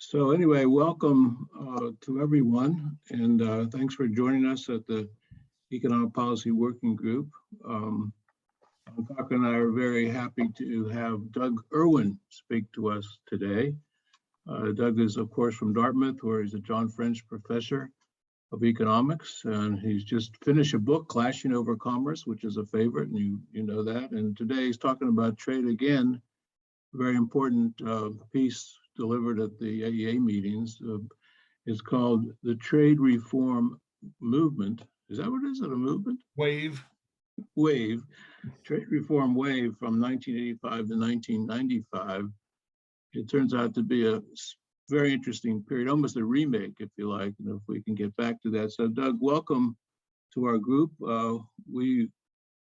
So anyway, welcome to everyone, and thanks for joining us at the Economic Policy Working Group. Cochrane and I are very happy to have Doug Irwin speak to us today. Doug is, of course, from Dartmouth, where he's a John French Professor of Economics, and he's just finished a book, Clashing Over Commerce, which is a favorite, and you know that. And today he's talking about trade again, a very important piece delivered at the AEA meetings. Is called the Trade Reform Movement. Is that what it is? Is it a movement? Wave. Trade Reform Wave from 1985 to 1995. It turns out to be a very interesting period, almost a remake, if you like, and if we can get back to that. So Doug, welcome to our group. We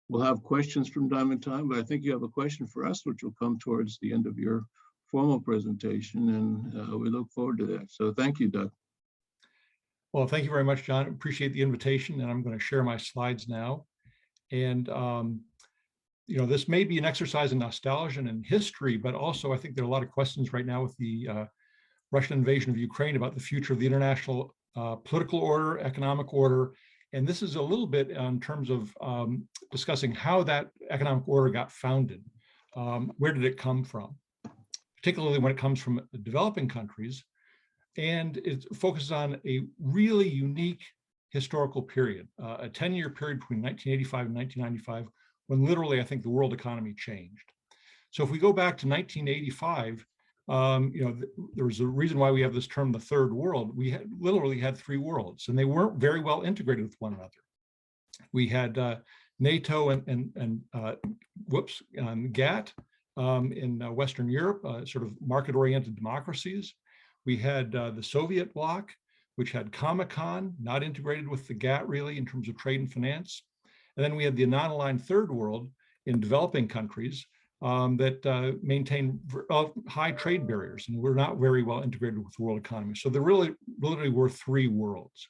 will have questions from time to time, but I think you have a question for us, which will come towards the end of your formal presentation, and we look forward to that. So thank you, Doug. Well, thank you very much, John. Appreciate the invitation, and I'm going to share my slides now. And you know, this may be an exercise in nostalgia and in history, but also I think there are a lot of questions right now with the Russian invasion of Ukraine about the future of the international political order, economic order. And this is a little bit in terms of discussing how that economic order got founded. Where did it come from? Particularly when it comes from developing countries. And it focuses on a really unique historical period, a 10-year period between 1985 and 1995, when literally I think the world economy changed. So if we go back to 1985, you know, there was a reason why we have this term, the third world. We literally had three worlds, and they weren't very well integrated with one another. We had NATO and GATT in Western Europe, sort of market-oriented democracies. We had the Soviet bloc, which had Comecon, not integrated with the GATT really in terms of trade and finance. And then we had the non-aligned third world in developing countries that maintain high trade barriers and were not very well integrated with the world economy. So there really literally were three worlds.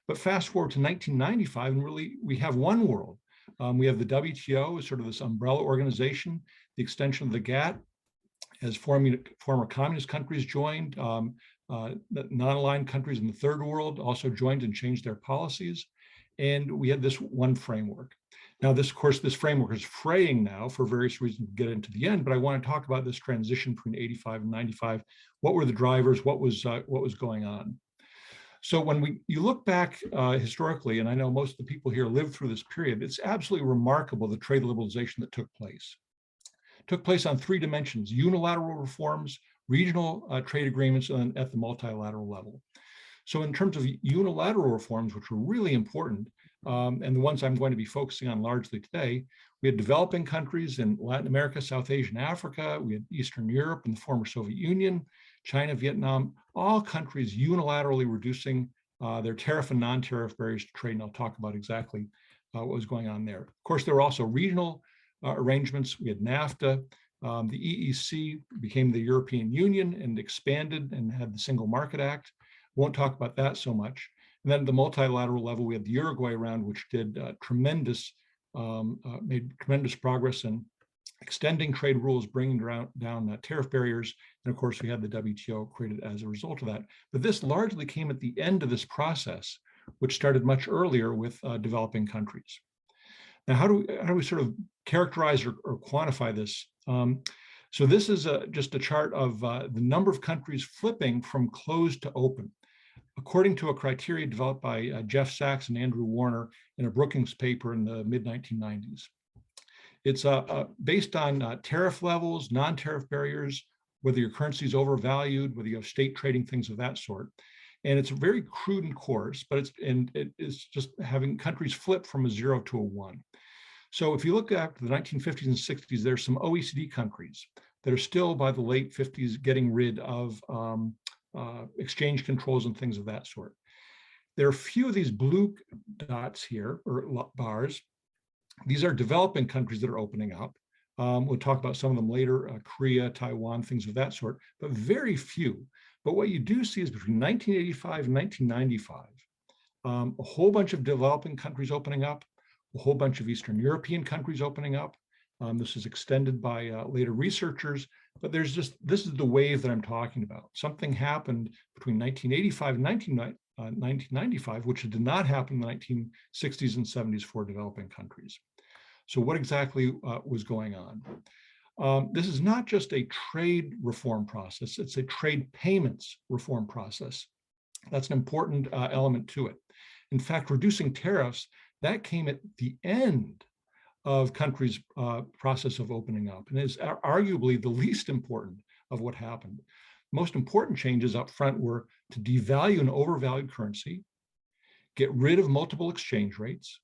But fast forward to 1995, and really we have one world. We have the WTO as sort of this umbrella organization, the extension of the GATT, as former communist countries joined, non-aligned countries in the third world also joined and changed their policies. And we had this one framework. Now, this, of course, this framework is fraying now for various reasons to get into the end, but I want to talk about this transition between 85 and 95. What were the drivers? What was going on? So when you look back historically, and I know most of the people here lived through this period, it's absolutely remarkable the trade liberalization that took place. It took place on three dimensions: unilateral reforms, regional trade agreements, and at the multilateral level. So in terms of unilateral reforms, which were really important, and the ones I'm going to be focusing on largely today, we had developing countries in Latin America, South Asia, and Africa. We had Eastern Europe and the former Soviet Union, China, Vietnam, all countries unilaterally reducing their tariff and non-tariff barriers to trade. And I'll talk about exactly what was going on there. Of course, there were also regional arrangements. We had NAFTA. The EEC became the European Union and expanded and had the Single Market Act. Won't talk about that so much. And then at the multilateral level, we had the Uruguay round, which did made tremendous progress in extending trade rules, bringing down tariff barriers. And of course, we had the WTO created as a result of that. But this largely came at the end of this process, which started much earlier with developing countries. Now, how do we sort of characterize or quantify this? So this is just a chart of the number of countries flipping from closed to open, according to a criteria developed by Jeff Sachs and Andrew Warner in a Brookings paper in the mid-1990s. It's based on tariff levels, non-tariff barriers, whether your currency is overvalued, whether you have state trading, things of that sort. And it's very crude and coarse, but it's just having countries flip from a 0 to a 1. So if you look at the 1950s and 60s, there's some OECD countries that are still by the late 50s getting rid of exchange controls and things of that sort. There are a few of these blue dots here, or bars. These are developing countries that are opening up. We'll talk about some of them later, Korea, Taiwan, things of that sort, but very few. But what you do see is between 1985 and 1995, a whole bunch of developing countries opening up, a whole bunch of Eastern European countries opening up. This is extended by later researchers But there's just, this is the wave that I'm talking about. Something happened between 1985 and 1995, which did not happen in the 1960s and 70s for developing countries. So what exactly was going on? This is not just a trade reform process, it's a trade payments reform process. That's an important element to it. In fact, reducing tariffs, that came at the end of countries' process of opening up, and is arguably the least important of what happened. Most important changes up front were to devalue an overvalued currency, get rid of multiple exchange rates,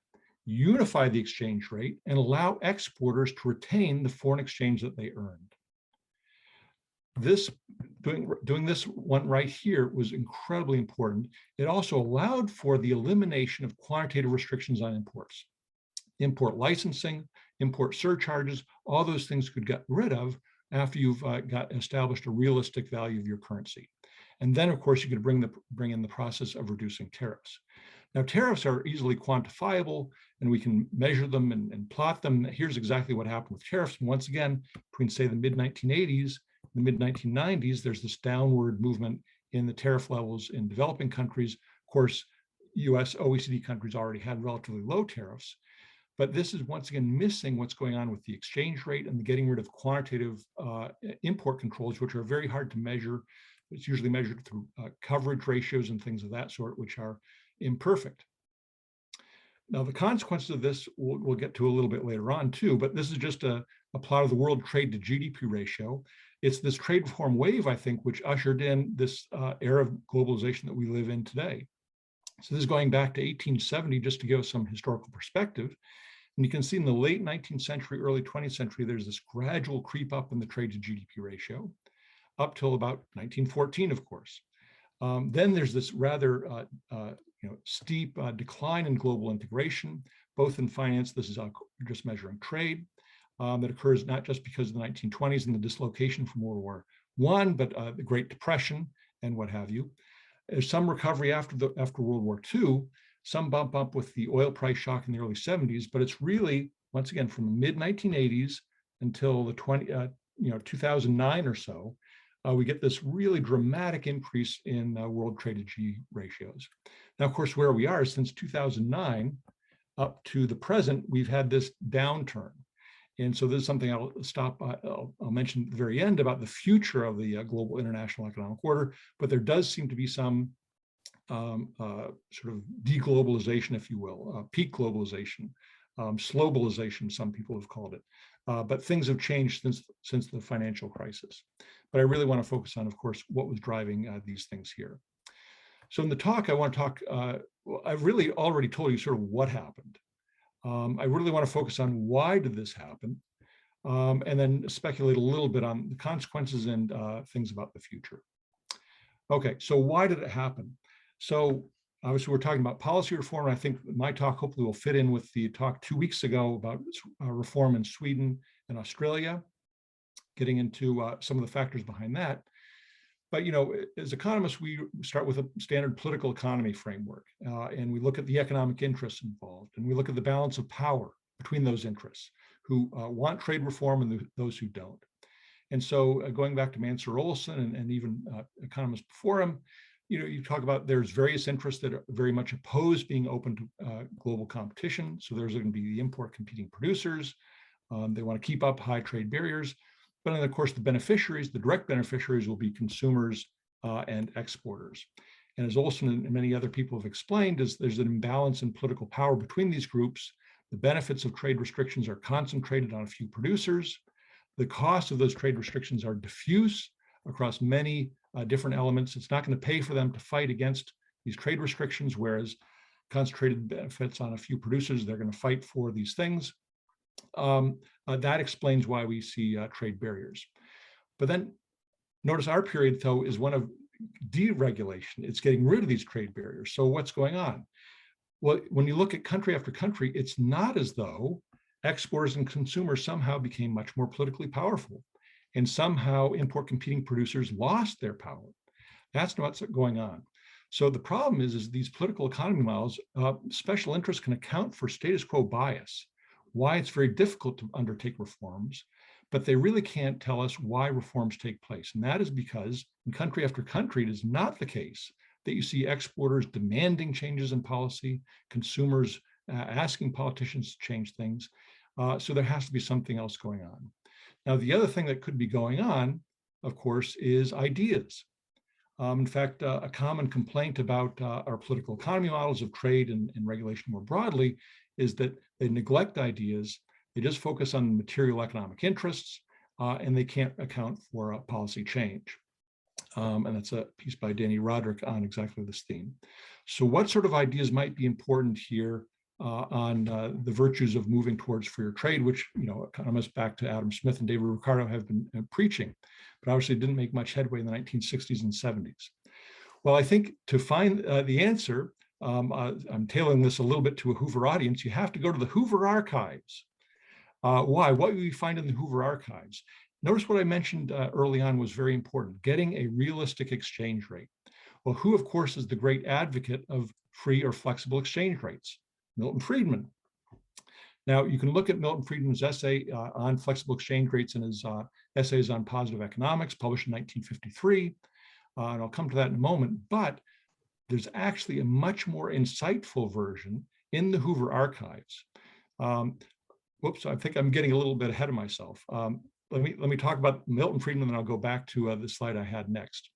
unify the exchange rate, and allow exporters to retain the foreign exchange that they earned. This, doing this one right here was incredibly important. It also allowed for the elimination of quantitative restrictions on imports. Import licensing, import surcharges, all those things could get rid of after you've got established a realistic value of your currency. And then, of course, you could bring in the process of reducing tariffs. Now, tariffs are easily quantifiable, and we can measure them and plot them. Here's exactly what happened with tariffs. And once again, between, say, the mid-1980s and the mid-1990s, there's this downward movement in the tariff levels in developing countries. Of course, US OECD countries already had relatively low tariffs. But this is once again missing what's going on with the exchange rate and the getting rid of quantitative import controls, which are very hard to measure. It's usually measured through coverage ratios and things of that sort, which are imperfect. Now, the consequences of this we'll get to a little bit later on too, but this is just a plot of the world trade to GDP ratio. It's this trade reform wave, I think, which ushered in this era of globalization that we live in today. So this is going back to 1870, just to give us some historical perspective. And you can see in the late 19th century, early 20th century, there's this gradual creep up in the trade to GDP ratio, up till about 1914, of course. Then there's this rather steep decline in global integration, both in finance, this is just measuring trade, that occurs not just because of the 1920s and the dislocation from World War I, but the Great Depression and what have you. There's some recovery after World War II, some bump up with the oil price shock in the early 70s, but it's really, once again, from the mid-1980s until the 2009 or so, we get this really dramatic increase in world trade to G ratios. Now, of course, where we are since 2009 up to the present, we've had this downturn. And so this is something I'll mention at the very end about the future of the global international economic order, but there does seem to be some sort of deglobalization, if you will, peak globalization, slowbalization, some people have called it. But things have changed since the financial crisis. But I really want to focus on, of course, what was driving these things here. So in the talk, I want to talk, I've really already told you sort of what happened. I really want to focus on why did this happen, and then speculate a little bit on the consequences and things about the future. Okay, so why did it happen? So obviously we're talking about policy reform, and I think my talk hopefully will fit in with the talk 2 weeks ago about reform in Sweden and Australia, getting into some of the factors behind that. But, you know, as economists, we start with a standard political economy framework, and we look at the economic interests involved, and we look at the balance of power between those interests, who want trade reform and those who don't. And so going back to Mansur Olson and even economists before him, you know, you talk about there's various interests that are very much opposed being open to global competition. So there's going to be the import competing producers. They want to keep up high trade barriers. But then, of course, the beneficiaries, the direct beneficiaries, will be consumers and exporters. And as Olson and many other people have explained, there's an imbalance in political power between these groups. The benefits of trade restrictions are concentrated on a few producers. The costs of those trade restrictions are diffuse across many different elements. It's not going to pay for them to fight against these trade restrictions, whereas concentrated benefits on a few producers, they're going to fight for these things. That explains why we see trade barriers. But then notice our period, though, is one of deregulation. It's getting rid of these trade barriers. So what's going on? Well, when you look at country after country, it's not as though exporters and consumers somehow became much more politically powerful, and somehow import competing producers lost their power. That's not what's going on. So the problem is these political economy models, special interests can account for status quo bias, why it's very difficult to undertake reforms. but they really can't tell us why reforms take place. And that is because in country after country, it is not the case that you see exporters demanding changes in policy, consumers asking politicians to change things. So there has to be something else going on. Now, the other thing that could be going on, of course, is ideas. In fact, a common complaint about our political economy models of trade and regulation more broadly is that they neglect ideas. They just focus on material economic interests, and they can't account for policy change. And that's a piece by Danny Roderick on exactly this theme. So what sort of ideas might be important here on the virtues of moving towards freer trade, which, economists back to Adam Smith and David Ricardo have been preaching, but obviously didn't make much headway in the 1960s and 70s. Well, I think to find the answer, I'm tailoring this a little bit to a Hoover audience, you have to go to the Hoover archives. Why? What do we find in the Hoover archives? Notice what I mentioned early on was very important, getting a realistic exchange rate. Well, who, of course, is the great advocate of free or flexible exchange rates? Milton Friedman. Now, you can look at Milton Friedman's essay on flexible exchange rates and his essays on positive economics, published in 1953, and I'll come to that in a moment, but there's actually a much more insightful version in the Hoover archives. Whoops, I think I'm getting a little bit ahead of myself. Let me talk about Milton Friedman, and I'll go back to the slide I had next.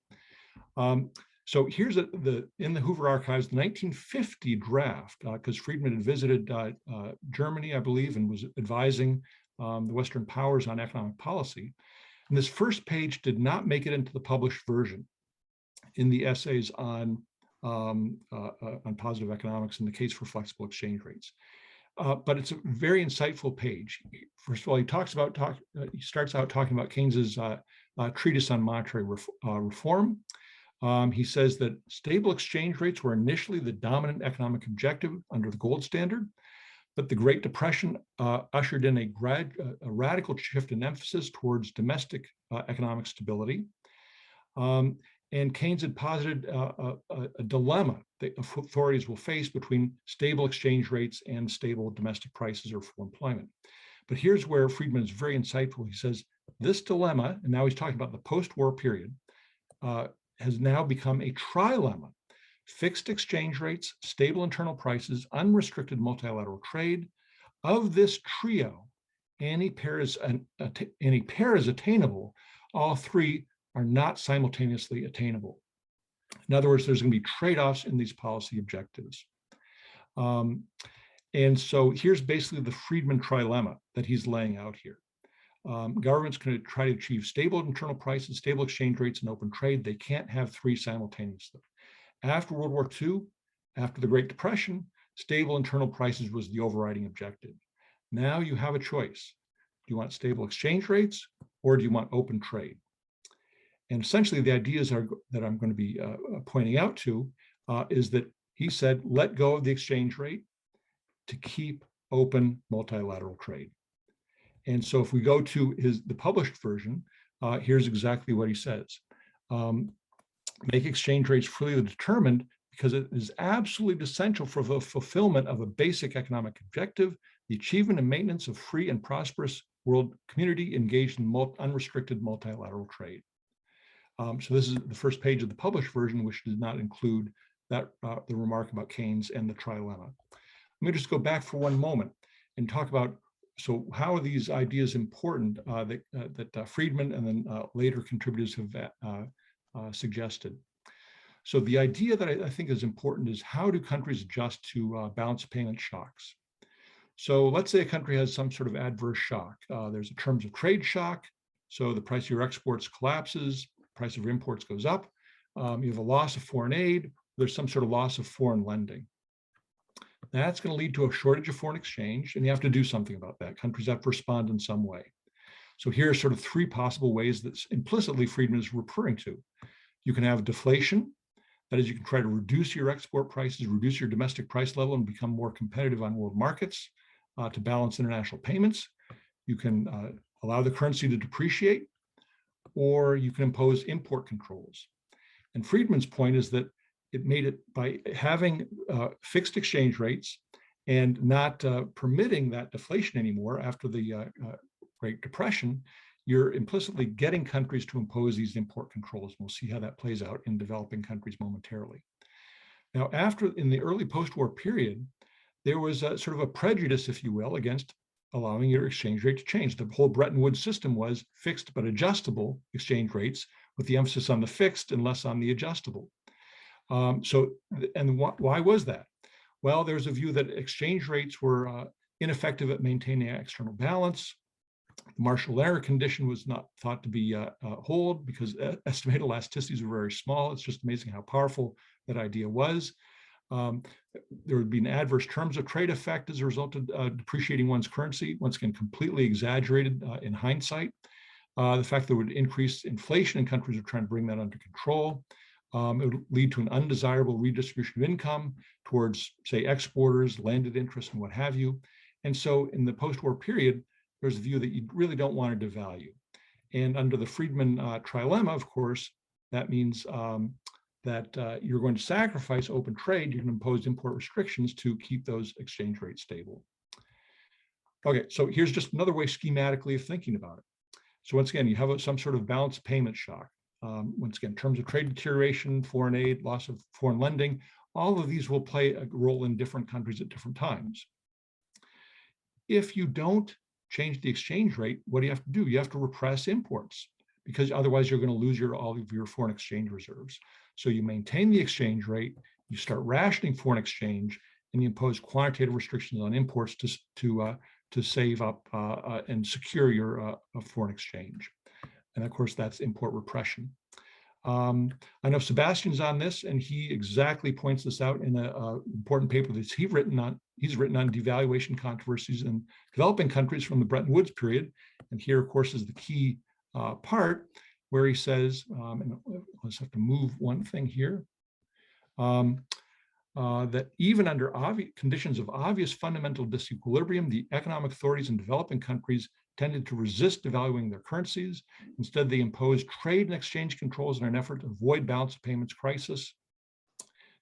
So here's in the Hoover archives, the 1950 draft, because Friedman had visited Germany, I believe, and was advising the Western powers on economic policy. And this first page did not make it into the published version in the essays on positive economics and the case for flexible exchange rates. But it's a very insightful page. First of all, he starts out talking about Keynes's treatise on monetary reform. He says that stable exchange rates were initially the dominant economic objective under the gold standard, but the Great Depression ushered in a radical shift in emphasis towards domestic economic stability. And Keynes had posited a dilemma that authorities will face between stable exchange rates and stable domestic prices or full employment. But here's where Friedman is very insightful. He says, this dilemma, and now he's talking about the post-war period, has now become a trilemma: fixed exchange rates, stable internal prices, unrestricted multilateral trade. Of this trio, any pair is attainable. All three are not simultaneously attainable. In other words, there's going to be trade-offs in these policy objectives. And so here's basically the Friedman trilemma that he's laying out here. Governments can try to achieve stable internal prices, stable exchange rates, and open trade. They can't have three simultaneously. After World War II, after the Great Depression, stable internal prices was the overriding objective. Now you have a choice. Do you want stable exchange rates, or do you want open trade? And essentially, the ideas that I'm going to be pointing out to is that he said, let go of the exchange rate to keep open multilateral trade. And so if we go to the published version, here's exactly what he says. Make exchange rates freely determined because it is absolutely essential for the fulfillment of a basic economic objective, the achievement and maintenance of free and prosperous world community engaged in unrestricted multilateral trade. So this is the first page of the published version, which did not include that the remark about Keynes and the trilemma. Let me just go back for one moment and talk about, so how are these ideas important that Friedman and then later contributors have suggested? So the idea that I think is important is, how do countries adjust to balance payment shocks? So let's say a country has some sort of adverse shock. There's a terms of trade shock. So the price of your exports collapses, price of your imports goes up. You have a loss of foreign aid. There's some sort of loss of foreign lending. That's going to lead to a shortage of foreign exchange, and you have to do something about that. Countries have to respond in some way. So here are sort of three possible ways that implicitly Friedman is referring to. You can have deflation. That is, you can try to reduce your export prices, reduce your domestic price level, and become more competitive on world markets to balance international payments. You can allow the currency to depreciate, or you can impose import controls. And Friedman's point is that it made it by having fixed exchange rates and not permitting that deflation anymore after the Great Depression, you're implicitly getting countries to impose these import controls. We'll see how that plays out in developing countries momentarily. Now, in the early post-war period, there was a sort of a prejudice, if you will, against allowing your exchange rate to change. The whole Bretton Woods system was fixed but adjustable exchange rates, with the emphasis on the fixed and less on the adjustable. Why was that? Well, there's a view that exchange rates were ineffective at maintaining external balance. The Marshall error condition was not thought to be hold because estimated elasticities were very small. It's just amazing how powerful that idea was. There would be an adverse terms of trade effect as a result of depreciating one's currency, once again, completely exaggerated in hindsight. The fact that it would increase inflation in countries who are trying to bring that under control. It would lead to an undesirable redistribution of income towards, say, exporters, landed interests, and what have you. And so in the post-war period, there's a view that you really don't want to devalue. And under the Friedman trilemma, of course, that means that you're going to sacrifice open trade. You can impose import restrictions to keep those exchange rates stable. Okay, so here's just another way schematically of thinking about it. So once again, you have some sort of balanced payment shock. Once again, terms of trade deterioration, foreign aid, loss of foreign lending, all of these will play a role in different countries at different times. If you don't change the exchange rate, what do you have to do? You have to repress imports, because otherwise you're going to lose all of your foreign exchange reserves. So you maintain the exchange rate, you start rationing foreign exchange, and you impose quantitative restrictions on imports to save up and secure your foreign exchange. And of course, that's import repression. I know Sebastian's on this, and he exactly points this out in an important paper that he's written on devaluation controversies in developing countries from the Bretton Woods period. And here, of course, is the key part where he says, and let's have to move one thing here, that even under conditions of obvious fundamental disequilibrium, the economic authorities in developing countries tended to resist devaluing their currencies. Instead, they imposed trade and exchange controls in an effort to avoid balance of payments crisis.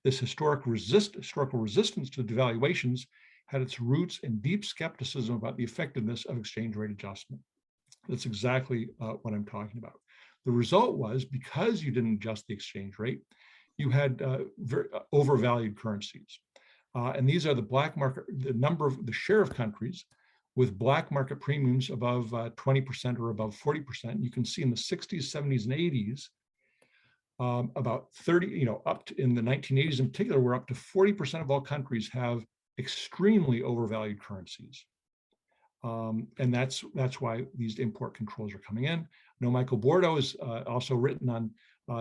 This historical resistance to devaluations had its roots in deep skepticism about the effectiveness of exchange rate adjustment. That's exactly what I'm talking about. The result was, because you didn't adjust the exchange rate, you had very overvalued currencies. And these are the black market, the share of countries with black market premiums above 20% or above 40%. You can see in the 60s, 70s, and 80s, about 30, up to in the 1980s in particular, where up to 40% of all countries have extremely overvalued currencies. And that's why these import controls are coming in. I know Michael Bordo has also written on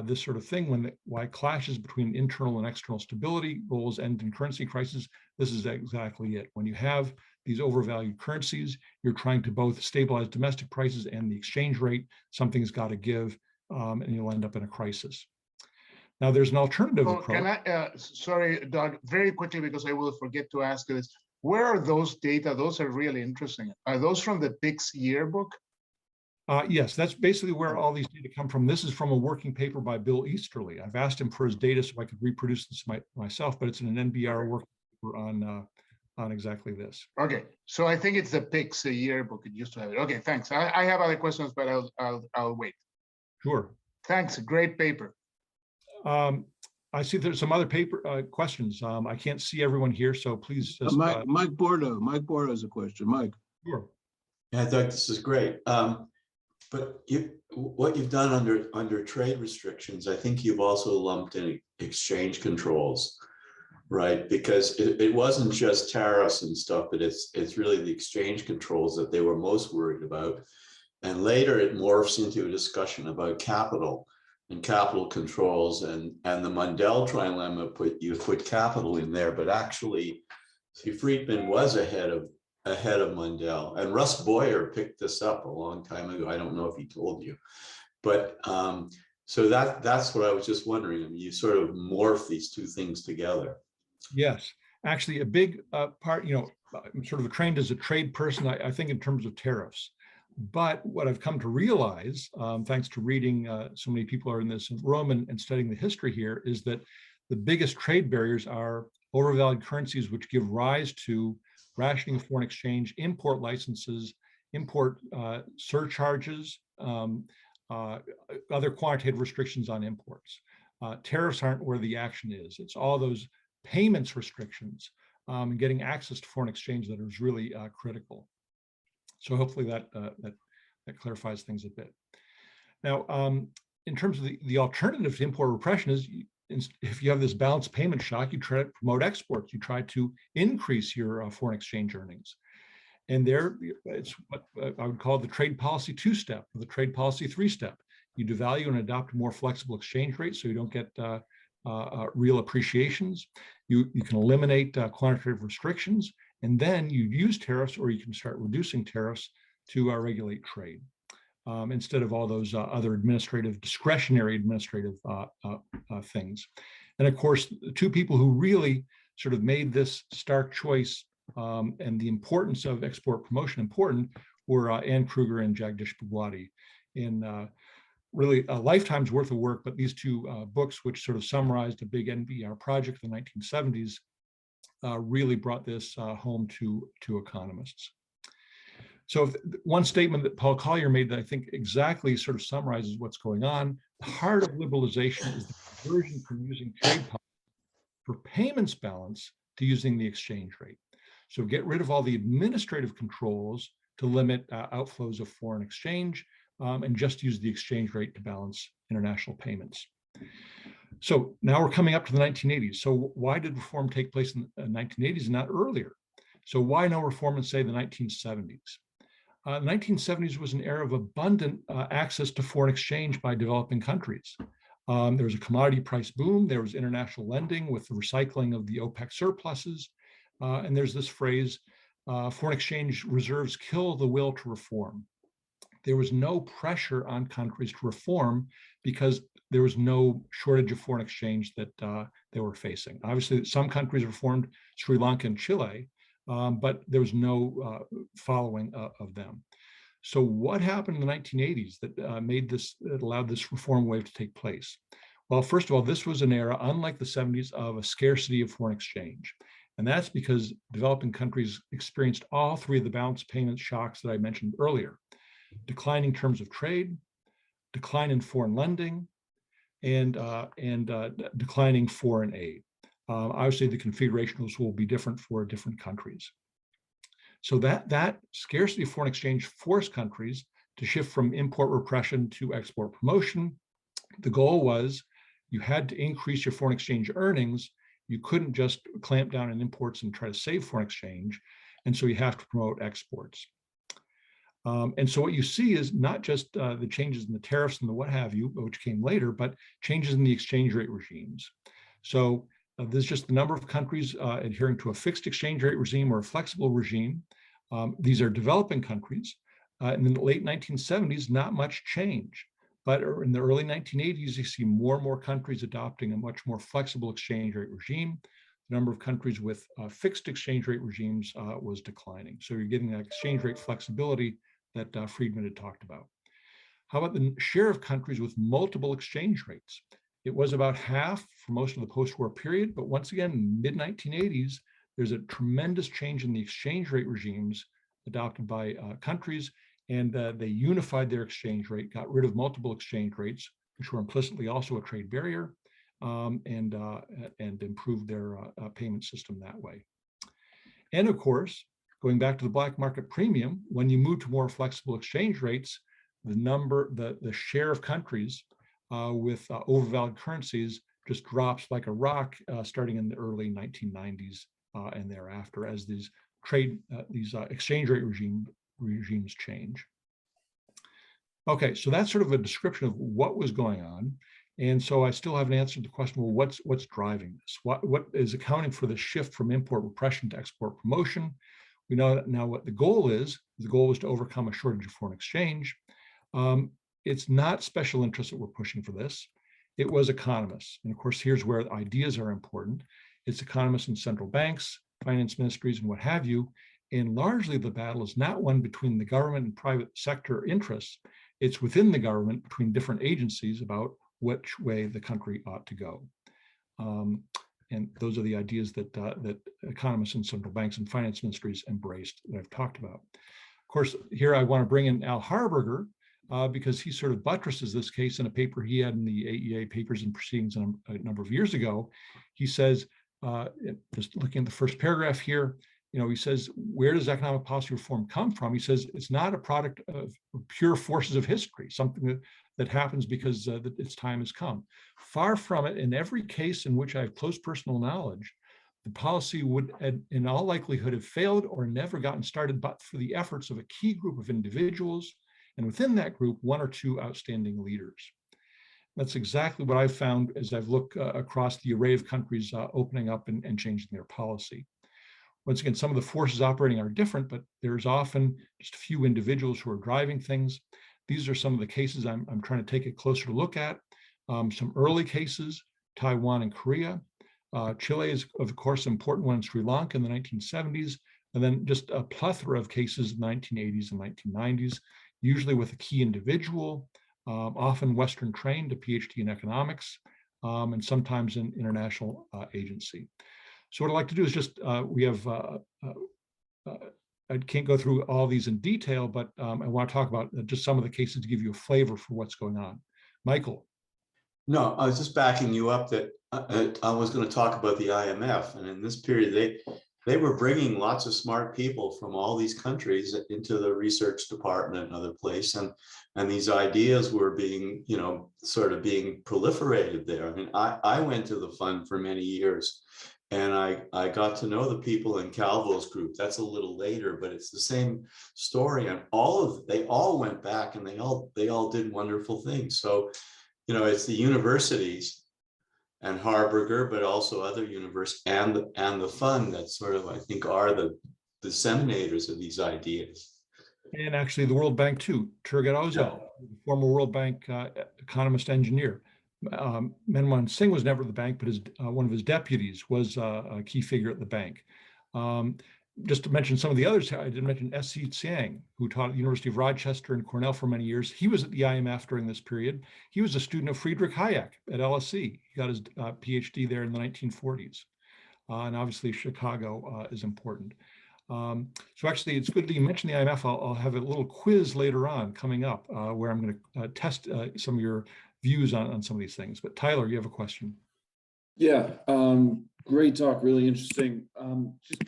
this sort of thing, why clashes between internal and external stability goals end in currency crisis. This is exactly it. When you have these overvalued currencies, you're trying to both stabilize domestic prices and the exchange rate. Something's got to give, and you'll end up in a crisis. Now, there's an alternative approach. Can I, sorry, Doug, very quickly, because I will forget to ask this. Where are those data? Those are really interesting. Are those from the PICS yearbook? Yes, that's basically where all these data come from. This is from a working paper by Bill Easterly. I've asked him for his data so I could reproduce this myself, but it's in an NBR working paper on exactly this. Okay, so I think it's the PICS yearbook. It used to have it. Okay, thanks. I have other questions, but I'll wait. Sure. Thanks. Great paper. I see there's some other paper questions. I can't see everyone here, so please just. Mike Bordo. Mike Bordo has a question. Mike. Sure. Yeah, Doug, this is great. But what you've done under trade restrictions, I think you've also lumped in exchange controls, right? Because it wasn't just tariffs and stuff, but it's really the exchange controls that they were most worried about. And later it morphs into a discussion about capital and capital controls, and the Mundell trilemma put capital in there, but actually, see, Friedman was ahead of Mundell, and Russ Boyer picked this up a long time ago. I don't know if he told you, but so that's what I was just wondering. I mean, you sort of morph these two things together. Yes, actually, a big part. I'm sort of trained as a trade person. I think in terms of tariffs, but what I've come to realize, thanks to reading so many people are in this room and studying the history here, is that the biggest trade barriers are overvalued currencies, which give rise to rationing of foreign exchange, import licenses, import surcharges, other quantitative restrictions on imports. Tariffs aren't where the action is. It's all those payments restrictions and getting access to foreign exchange that is really critical. So hopefully that clarifies things a bit. Now, in terms of the alternative to import repression is, if you have this balanced payment shock, you try to promote exports. You try to increase your foreign exchange earnings. And there, it's what I would call the trade policy two-step, or the trade policy three-step. You devalue and adopt a more flexible exchange rate so you don't get real appreciations. You can eliminate quantitative restrictions, and then you use tariffs, or you can start reducing tariffs to regulate trade. Instead of all those other discretionary administrative things. And of course, the two people who really sort of made this stark choice and the importance of export promotion important were Ann Kruger and Jagdish Bhagwati in really a lifetime's worth of work, but these two books, which sort of summarized a big NBR project in the 1970s, really brought this home to economists. So one statement that Paul Collier made that I think exactly sort of summarizes what's going on: the heart of liberalization is the conversion from using trade policy for payments balance to using the exchange rate. So get rid of all the administrative controls to limit outflows of foreign exchange and just use the exchange rate to balance international payments. So now we're coming up to the 1980s. So why did reform take place in the 1980s and not earlier? So why no reform in, say, the 1970s? The 1970s was an era of abundant access to foreign exchange by developing countries. There was a commodity price boom. There was international lending with the recycling of the OPEC surpluses. And there's this phrase, foreign exchange reserves kill the will to reform. There was no pressure on countries to reform because there was no shortage of foreign exchange that they were facing. Obviously, some countries reformed, Sri Lanka and Chile, but there was no following of them. So what happened in the 1980s that that allowed this reform wave to take place? Well, first of all, this was an era, unlike the 70s, of a scarcity of foreign exchange. And that's because developing countries experienced all three of the balance payment shocks that I mentioned earlier: declining terms of trade, decline in foreign lending, and declining foreign aid. Obviously, the configurations will be different for different countries. So that scarcity of foreign exchange forced countries to shift from import repression to export promotion. The goal was you had to increase your foreign exchange earnings. You couldn't just clamp down on imports and try to save foreign exchange. And so you have to promote exports. And so what you see is not just the changes in the tariffs and the what have you, which came later, but changes in the exchange rate regimes. So there's just the number of countries adhering to a fixed exchange rate regime or a flexible regime. These are developing countries. In the late 1970s, not much change. But in the early 1980s, you see more and more countries adopting a much more flexible exchange rate regime. The number of countries with fixed exchange rate regimes was declining. So you're getting that exchange rate flexibility that Friedman had talked about. How about the share of countries with multiple exchange rates? It was about half for most of the post-war period, but once again, mid-1980s, there's a tremendous change in the exchange rate regimes adopted by countries, and they unified their exchange rate, got rid of multiple exchange rates, which were implicitly also a trade barrier, and improved their payment system that way. And of course, going back to the black market premium, when you move to more flexible exchange rates, the share of countries with overvalued currencies just drops like a rock starting in the early 1990s and thereafter as these exchange rate regimes change. Okay, so that's sort of a description of what was going on. And so I still haven't answered the question, well, what's driving this? What is accounting for the shift from import repression to export promotion? We know that now what the goal is. The goal is to overcome a shortage of foreign exchange. It's not special interests that were pushing for this. It was economists. And of course, here's where ideas are important. It's economists in central banks, finance ministries, and what have you. And largely the battle is not one between the government and private sector interests. It's within the government between different agencies about which way the country ought to go. And those are the ideas that economists in central banks and finance ministries embraced that I've talked about. course, here I want to bring in Al Harburger because he sort of buttresses this case in a paper he had in the AEA Papers and Proceedings a number of years ago. He says, just looking at the first paragraph here, he says, where does economic policy reform come from? He says, it's not a product of pure forces of history, something that happens because its time has come. Far from it. In every case in which I have close personal knowledge, the policy would, in all likelihood, have failed or never gotten started but for the efforts of a key group of individuals, and within that group, one or two outstanding leaders. That's exactly what I've found as I've looked across the array of countries opening up and changing their policy. Once again, some of the forces operating are different, but there's often just a few individuals who are driving things. These are some of the cases I'm trying to take a closer look at. Some early cases, Taiwan and Korea. Chile is, of course, an important one in Sri Lanka in the 1970s, and then just a plethora of cases in the 1980s and 1990s, usually with a key individual, often Western trained, a PhD in economics, and sometimes in international agency. So what I'd like to do is just, we have, I can't go through all these in detail, but I want to talk about just some of the cases to give you a flavor for what's going on. Michael. No, I was just backing you up that I was going to talk about the IMF, and in this period, they were bringing lots of smart people from all these countries into the research department and other place, and these ideas were being, sort of being proliferated there. I mean, I went to the fund for many years, and I got to know the people in Calvo's group. That's a little later, but it's the same story, and they all went back, and they all did wonderful things. So, it's the universities and Harburger, but also other universities and the fund that sort of, I think, are the disseminators of these ideas. And actually the World Bank too, Turgut Özal, former World Bank economist engineer. Manmohan Singh was never at the bank, but one of his deputies was a key figure at the bank. Just to mention some of the others, I did mention S.C. Tsiang, who taught at the University of Rochester and Cornell for many years. He was at the IMF during this period. He was a student of Friedrich Hayek at LSE. He got his PhD there in the 1940s. And obviously Chicago is important. So actually, it's good that you mentioned the IMF. I'll have a little quiz later on coming up where I'm going to test some of your views on some of these things. But Tyler, you have a question. Yeah, great talk, really interesting. Just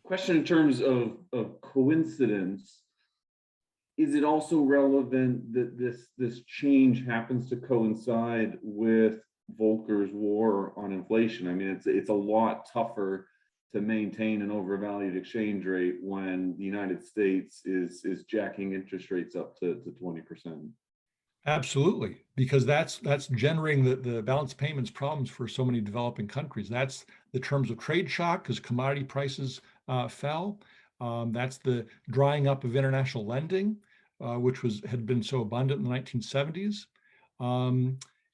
question in terms of coincidence, is it also relevant that this change happens to coincide with Volcker's war on inflation? I mean, it's a lot tougher to maintain an overvalued exchange rate when the United States is jacking interest rates up to 20%. Absolutely, because that's generating the balance payments problems for so many developing countries. That's the terms of trade shock because commodity prices fell. That's the drying up of international lending, which had been so abundant in the 1970s.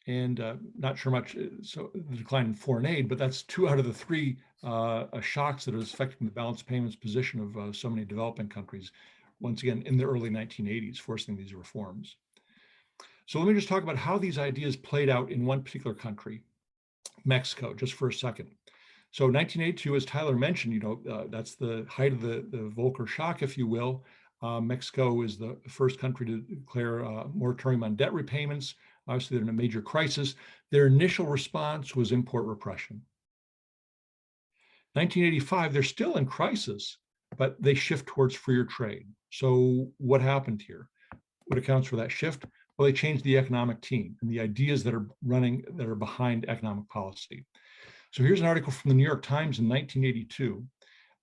And not sure much, so the decline in foreign aid, but that's 2 out of the 3 shocks that is affecting the balance payments position of so many developing countries, once again, in the early 1980s, forcing these reforms. So let me just talk about how these ideas played out in one particular country, Mexico, just for a second. So 1982, as Tyler mentioned, that's the height of the Volcker shock, if you will. Mexico is the first country to declare a moratorium on debt repayments. Obviously, they're in a major crisis. Their initial response was import repression. 1985, they're still in crisis, but they shift towards freer trade. So what happened here? What accounts for that shift? Well, they changed the economic team and the ideas that are behind economic policy. So here's an article from the New York Times in 1982.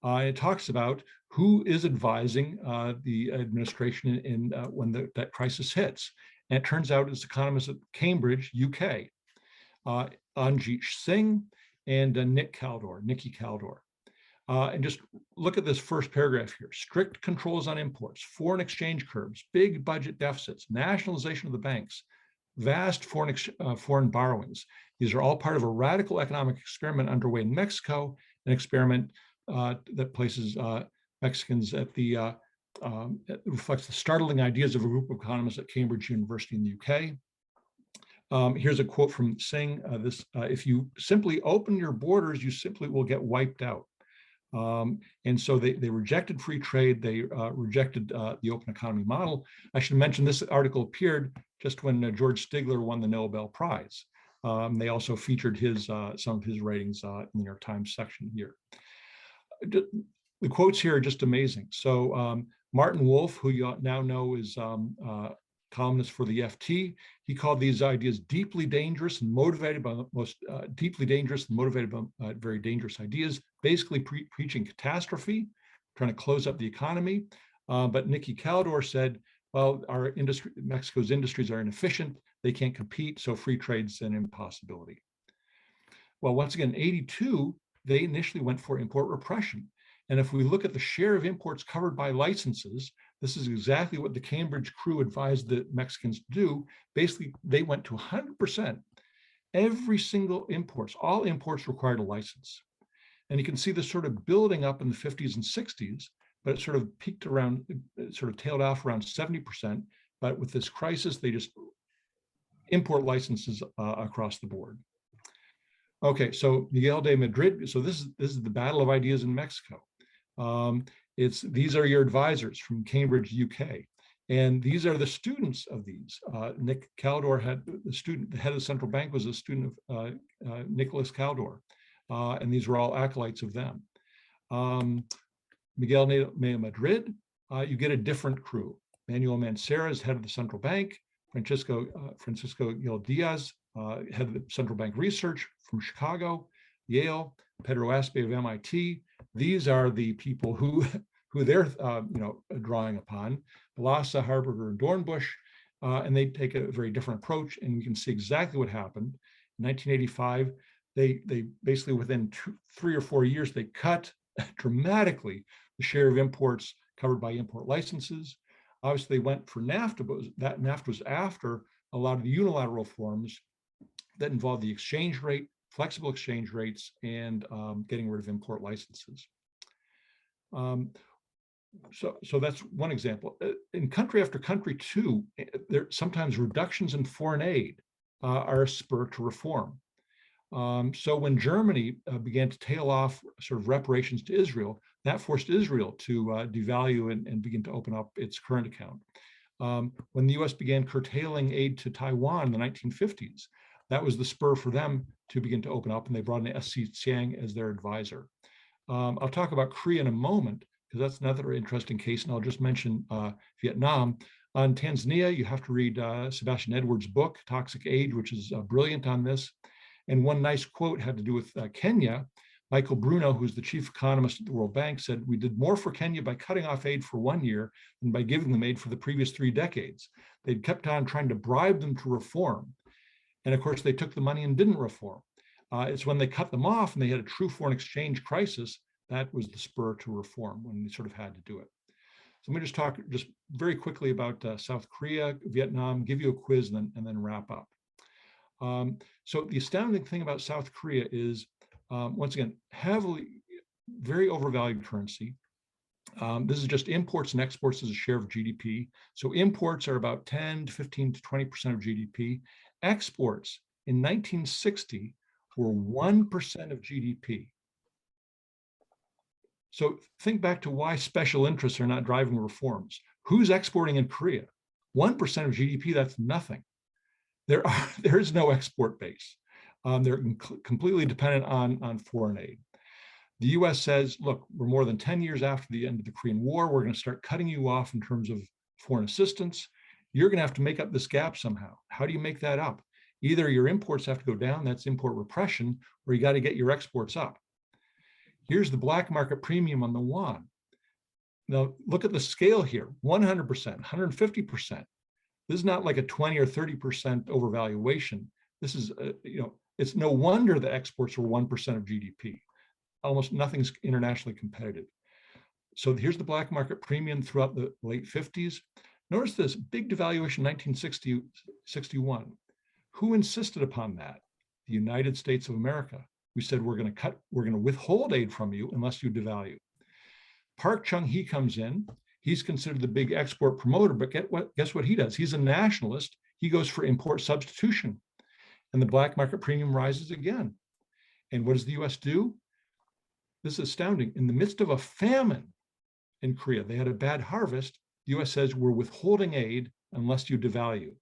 It talks about who is advising the administration when that crisis hits. And it turns out it's economists at Cambridge, UK, Anjit Singh and Nikki Kaldor. And just look at this first paragraph here. Strict controls on imports, foreign exchange curbs, big budget deficits, nationalization of the banks, vast foreign borrowings. These are all part of a radical economic experiment underway in Mexico, an experiment that places Mexicans at it reflects the startling ideas of a group of economists at Cambridge University in the UK. Here's a quote from Singh. If you simply open your borders, you simply will get wiped out. And so they rejected free trade. They rejected the open economy model. I should mention this article appeared just when George Stigler won the Nobel Prize. They also featured some of his writings in the New York Times section here. The quotes here are just amazing. So Martin Wolf, who you now know is columnist for the FT, he called these ideas deeply dangerous and motivated by the most deeply dangerous and motivated by very dangerous ideas, basically preaching catastrophe, trying to close up the economy. But Nicky Caldor said, well, our industry, Mexico's industries are inefficient, they can't compete, so free trade's an impossibility. Well, once again, in '82, they initially went for import repression. And if we look at the share of imports covered by licenses, this is exactly what the Cambridge crew advised the Mexicans to do. Basically, they went to 100%. Every single imports, all imports required a license. And you can see this sort of building up in the 50s and 60s, but it sort of peaked around, sort of tailed off around 70%. But with this crisis, they just import licenses across the board. Okay, so Miguel de Madrid. So this is the battle of ideas in Mexico. These are your advisors from Cambridge, UK. And these are the students of these. Nick Caldor had the head of the central bank was a student of Nicholas Caldor. And these were all acolytes of them. Miguel de Madrid, you get a different crew. Manuel Mancera is head of the central bank. Francisco Gil Diaz, head of the central bank research from Chicago, Yale. Pedro Aspe of MIT. These are the people who they're drawing upon. Balassa, Harberger, and Dornbusch, and they take a very different approach. And we can see exactly what happened. In 1985, they basically within 3 or 4 years, they cut dramatically the share of imports covered by import licenses. Obviously, they went for NAFTA, but that NAFTA was after a lot of the unilateral forms that involved the exchange rate, flexible exchange rates, and getting rid of import licenses. So that's one example. In country after country too, there sometimes reductions in foreign aid are a spur to reform. So when Germany began to tail off sort of reparations to Israel, that forced Israel to devalue and begin to open up its current account. When the US began curtailing aid to Taiwan in the 1950s, that was the spur for them to begin to open up, and they brought in S.C. Tsiang as their advisor. I'll talk about Korea in a moment, because that's another interesting case, and I'll just mention Vietnam. On Tanzania, you have to read Sebastian Edwards' book, Toxic Age, which is brilliant on this. And one nice quote had to do with Kenya. Michael Bruno, who's the chief economist at the World Bank, said, "We did more for Kenya by cutting off aid for 1 year than by giving them aid for the previous 3 decades. They'd kept on trying to bribe them to reform. And of course, they took the money and didn't reform. It's when they cut them off and they had a true foreign exchange crisis, that was the spur to reform, when they sort of had to do it." So let me just talk just very quickly about South Korea, Vietnam, give you a quiz and then wrap up. So the astounding thing about South Korea is, once again, very overvalued currency. This is just imports and exports as a share of GDP. So imports are about 10 to 15 to 20% of GDP. Exports in 1960 were 1% of GDP. So think back to why special interests are not driving reforms. Who's exporting in Korea? 1% of GDP, that's nothing. There is no export base. They're completely dependent on foreign aid. The US says, look, we're more than 10 years after the end of the Korean War. We're going to start cutting you off in terms of foreign assistance. You're going to have to make up this gap somehow. How do you make that up? Either your imports have to go down, that's import repression, or you got to get your exports up. Here's the black market premium on the yuan. Now look at the scale here, 100%, 150%. This is not like a 20 or 30% overvaluation. This is, it's no wonder that exports are 1% of GDP. Almost nothing's internationally competitive. So here's the black market premium throughout the late 50s. Notice this big devaluation, 1961. Who insisted upon that? The United States of America. We said, we're going to withhold aid from you unless you devalue. Park Chung-hee comes in. He's considered the big export promoter, but guess what he does? He's a nationalist. He goes for import substitution. And the black market premium rises again. And what does the US do? this is astounding. In the midst of a famine in Korea, they had a bad harvest. The US says we're withholding aid unless you devalue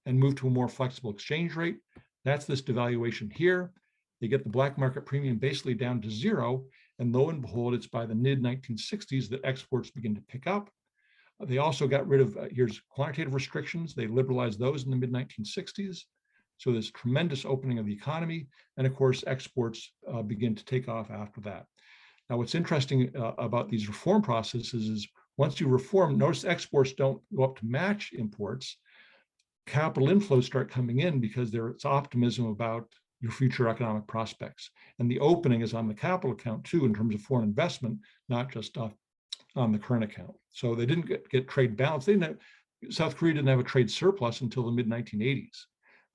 and move to a more flexible exchange rate. That's this devaluation here. They get the black market premium basically down to zero. And lo and behold, it's by the mid-1960s that exports begin to pick up. They also got rid of, here's quantitative restrictions. They liberalized those in the mid-1960s. So there's tremendous opening of the economy. And of course, exports begin to take off after that. Now, what's interesting about these reform processes is once you reform, notice exports don't go up to match imports. Capital inflows start coming in because there's optimism about your future economic prospects. And the opening is on the capital account too, in terms of foreign investment, not just on the current account. So they didn't get trade balance. South Korea didn't have a trade surplus until the mid-1980s.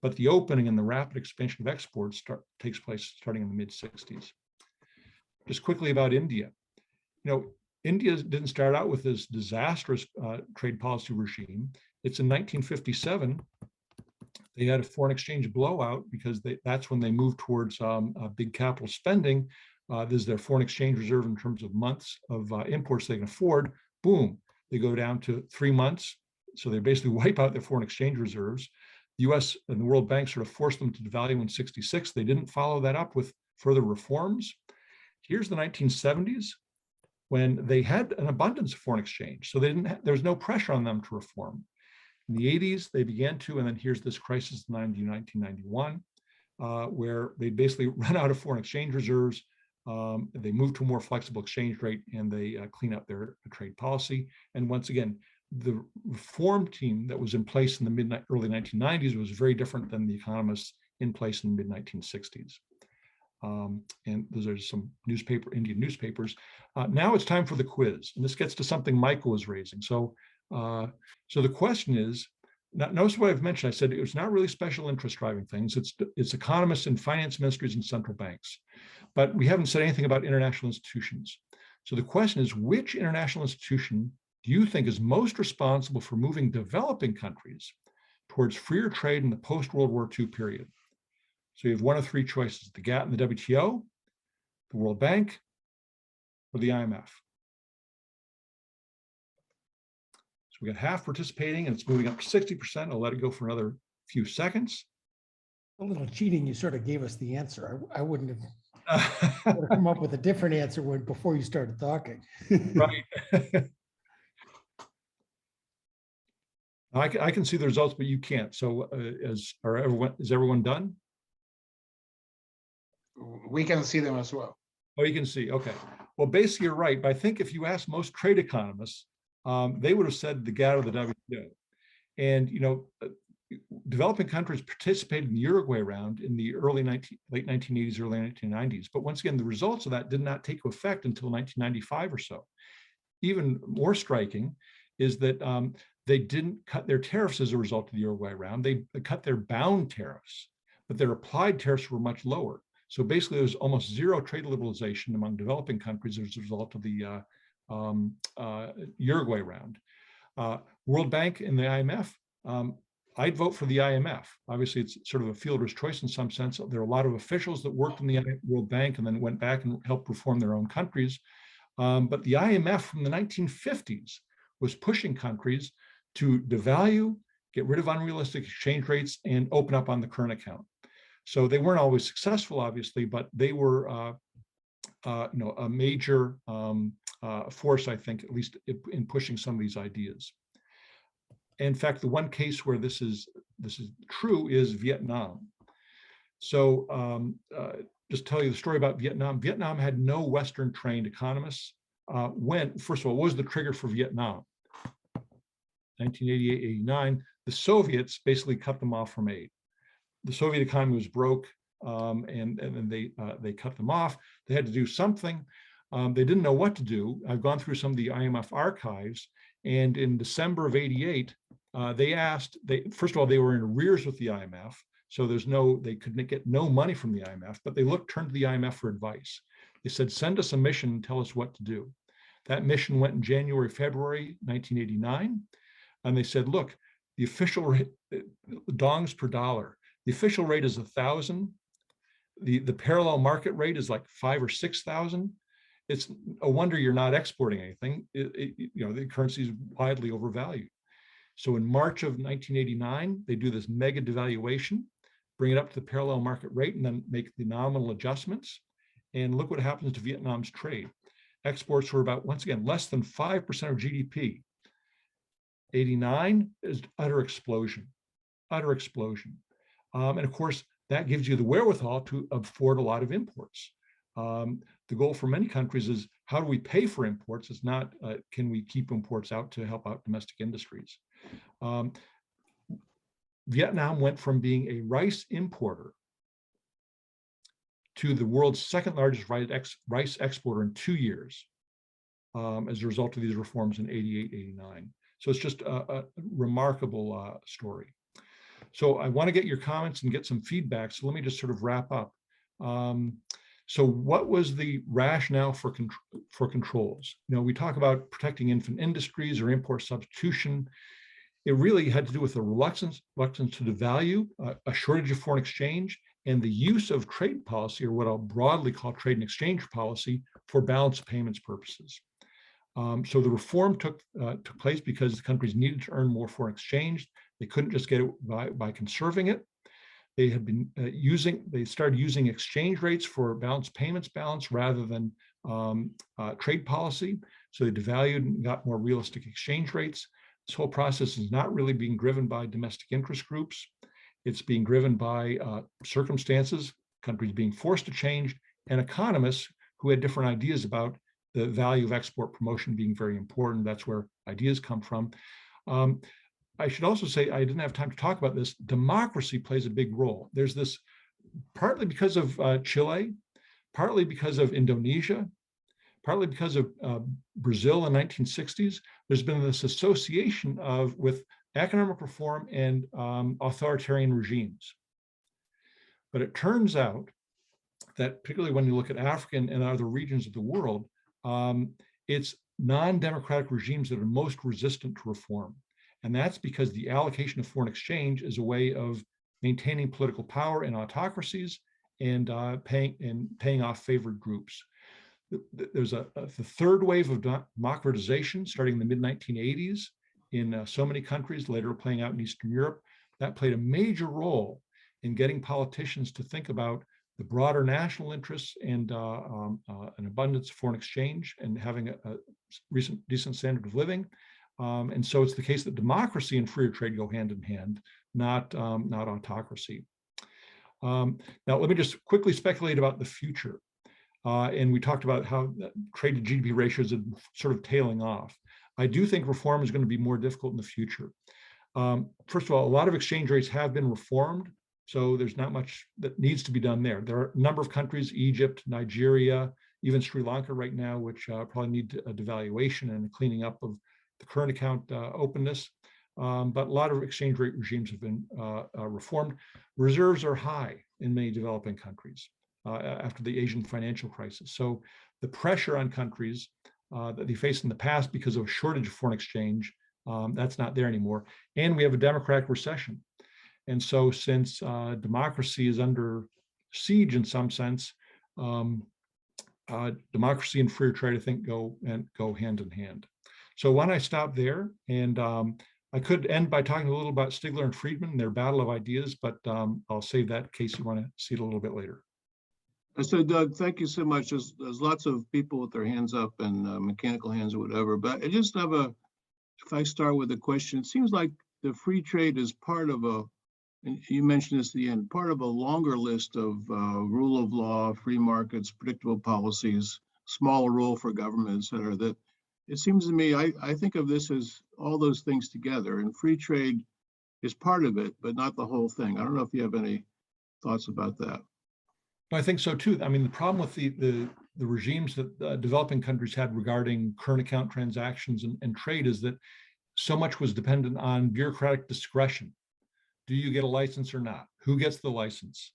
But the opening and the rapid expansion of exports takes place starting in the mid-60s. Just quickly about India. India didn't start out with this disastrous trade policy regime. It's in 1957, they had a foreign exchange blowout because that's when they moved towards big capital spending. This is their foreign exchange reserve in terms of months of imports they can afford. Boom, they go down to 3 months. So they basically wipe out their foreign exchange reserves. The US and the World Bank sort of forced them to devalue in '66. They didn't follow that up with further reforms. Here's the 1970s when they had an abundance of foreign exchange. So there was no pressure on them to reform. In the 80s, they began to, and then here's this crisis in 1991, where they basically run out of foreign exchange reserves. They move to a more flexible exchange rate and they clean up their trade policy. And once again, the reform team that was in place in the early 1990s was very different than the economists in place in the mid-1960s. And those are some Indian newspapers. Now it's time for the quiz. And this gets to something Michael was raising. So the question is, notice what I've mentioned. I said it's not really special interest driving things. It's economists and finance ministries and central banks. But we haven't said anything about international institutions. So the question is, which international institution do you think is most responsible for moving developing countries towards freer trade in the post-World War II period? So you have one of three choices: the GATT and the WTO, the World Bank, or the IMF. So we got half participating and it's moving up to 60%. I'll let it go for another few seconds. A little cheating, you sort of gave us the answer. I wouldn't have come up with a different answer before you started talking. Right. I can see the results, but you can't. So is everyone done? We can see them as well. Oh, you can see. Okay. Well, basically, you're right. But I think if you ask most trade economists, they would have said the GATT or the WTO. And developing countries participated in the Uruguay round in the late 1980s, early 1990s. But once again, the results of that did not take effect until 1995 or so. Even more striking is that they didn't cut their tariffs as a result of the Uruguay round. They cut their bound tariffs, but their applied tariffs were much lower. So basically, there was almost zero trade liberalization among developing countries as a result of the Uruguay round. World Bank and the IMF, I'd vote for the IMF. Obviously, it's sort of a fielder's choice in some sense. There are a lot of officials that worked in the World Bank and then went back and helped reform their own countries. But the IMF from the 1950s was pushing countries to devalue, get rid of unrealistic exchange rates, and open up on the current account. So they weren't always successful, obviously, but they were a major force, I think, at least in pushing some of these ideas. In fact, the one case where this is true is Vietnam. So just tell you the story about Vietnam. Vietnam had no Western trained economists. First of all, what was the trigger for Vietnam? 1988, 89, the Soviets basically cut them off from aid. The Soviet economy was broke, and they cut them off. They had to do something. They didn't know what to do. I've gone through some of the IMF archives, and in December of '88, first of all, they were in arrears with the IMF, so they could get no money from the IMF, but they turned to the IMF for advice. They said, send us a mission and tell us what to do. That mission went in January, February 1989, and they said, look, the official rate, dongs per dollar, the official rate is 1,000. The parallel market rate is like 5,000 or 6,000. it's a wonder you're not exporting anything. The currency is widely overvalued. So in March of 1989, they do this mega devaluation, bring it up to the parallel market rate, and then make the nominal adjustments. And look what happens to Vietnam's trade. Exports were about, once again, less than 5% of GDP. 89 is utter explosion. And of course, that gives you the wherewithal to afford a lot of imports. The goal for many countries is how do we pay for imports? It's not, can we keep imports out to help out domestic industries? Vietnam went from being a rice importer to the world's second largest rice exporter in 2 years as a result of these reforms in 88, 89. So it's just a remarkable story. So I want to get your comments and get some feedback. So let me just sort of wrap up. So what was the rationale for controls? We talk about protecting infant industries or import substitution. It really had to do with the reluctance to devalue, a shortage of foreign exchange, and the use of trade policy, or what I'll broadly call trade and exchange policy, for balance of payments purposes. So the reform took place because the countries needed to earn more foreign exchange. They couldn't just get it by conserving it. They had been they started using exchange rates for balance payments balance rather than trade policy. So they devalued and got more realistic exchange rates. This whole process is not really being driven by domestic interest groups. It's being driven by circumstances, countries being forced to change, and economists who had different ideas about the value of export promotion being very important. That's where ideas come from. I should also say, I didn't have time to talk about this, democracy plays a big role. There's this, partly because of Chile, partly because of Indonesia, partly because of Brazil in the 1960s, there's been this association with economic reform and authoritarian regimes. But it turns out that particularly when you look at Africa and other regions of the world, it's non-democratic regimes that are most resistant to reform. And that's because the allocation of foreign exchange is a way of maintaining political power in autocracies and paying off favored groups. There's the third wave of democratization starting in the mid-1980s in so many countries, later playing out in Eastern Europe. That played a major role in getting politicians to think about the broader national interests and an abundance of foreign exchange and having a decent standard of living. And so it's the case that democracy and freer trade go hand in hand, not autocracy. Now, let me just quickly speculate about the future. And we talked about how trade to GDP ratios are sort of tailing off. I do think reform is going to be more difficult in the future. First of all, a lot of exchange rates have been reformed, so there's not much that needs to be done there. There are a number of countries, Egypt, Nigeria, even Sri Lanka right now, which probably need a devaluation and a cleaning up of the current account openness. But a lot of exchange rate regimes have been reformed. Reserves are high in many developing countries after the Asian financial crisis. So the pressure on countries that they faced in the past because of a shortage of foreign exchange, that's not there anymore. And we have a democratic recession. And so since democracy is under siege in some sense, democracy and free trade, I think, go hand in hand. So why don't I stop there? And I could end by talking a little about Stigler and Friedman and their battle of ideas, but I'll save that in case you want to see it a little bit later. So Doug, thank you so much. There's lots of people with their hands up and mechanical hands or whatever, but I just have if I start with a question, it seems like the free trade is part of and you mentioned this at the end, part of a longer list of rule of law, free markets, predictable policies, smaller role for government, et cetera, that it seems to me, I think of this as all those things together, and free trade is part of it, but not the whole thing. I don't know if you have any thoughts about that. I think so too. I mean, the problem with the regimes that developing countries had regarding current account transactions and trade is that so much was dependent on bureaucratic discretion. Do you get a license or not? Who gets the license?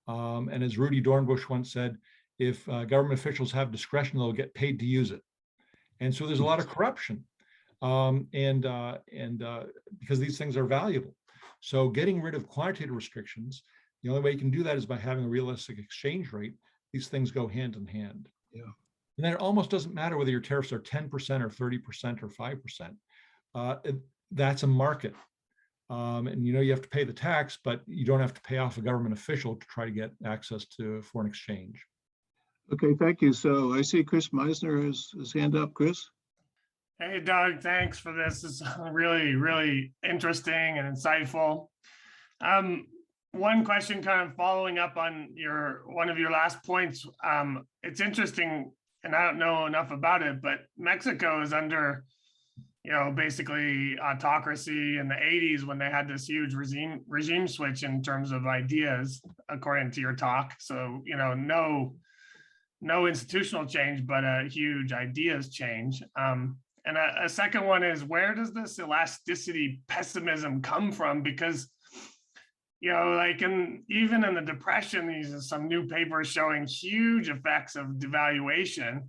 And as Rudy Dornbush once said, if government officials have discretion, they'll get paid to use it. And so there's a lot of corruption, because these things are valuable. So getting rid of quantitative restrictions, the only way you can do that is by having a realistic exchange rate. These things go hand in hand. Yeah. And then it almost doesn't matter whether your tariffs are 10% or 30% or 5%. That's a market. And you have to pay the tax, but you don't have to pay off a government official to try to get access to foreign exchange. Okay, thank you. So I see Chris Meissner has his hand up. Chris? Hey, Doug, thanks for this. It's really, really interesting and insightful. One question kind of following up on one of your last points. It's interesting, and I don't know enough about it, but Mexico is under, basically autocracy in the 80s when they had this huge regime switch in terms of ideas, according to your talk. So, no institutional change, but a huge ideas change. And a second one is, where does this elasticity pessimism come from? Because, even in the Depression, these are some new papers showing huge effects of devaluation.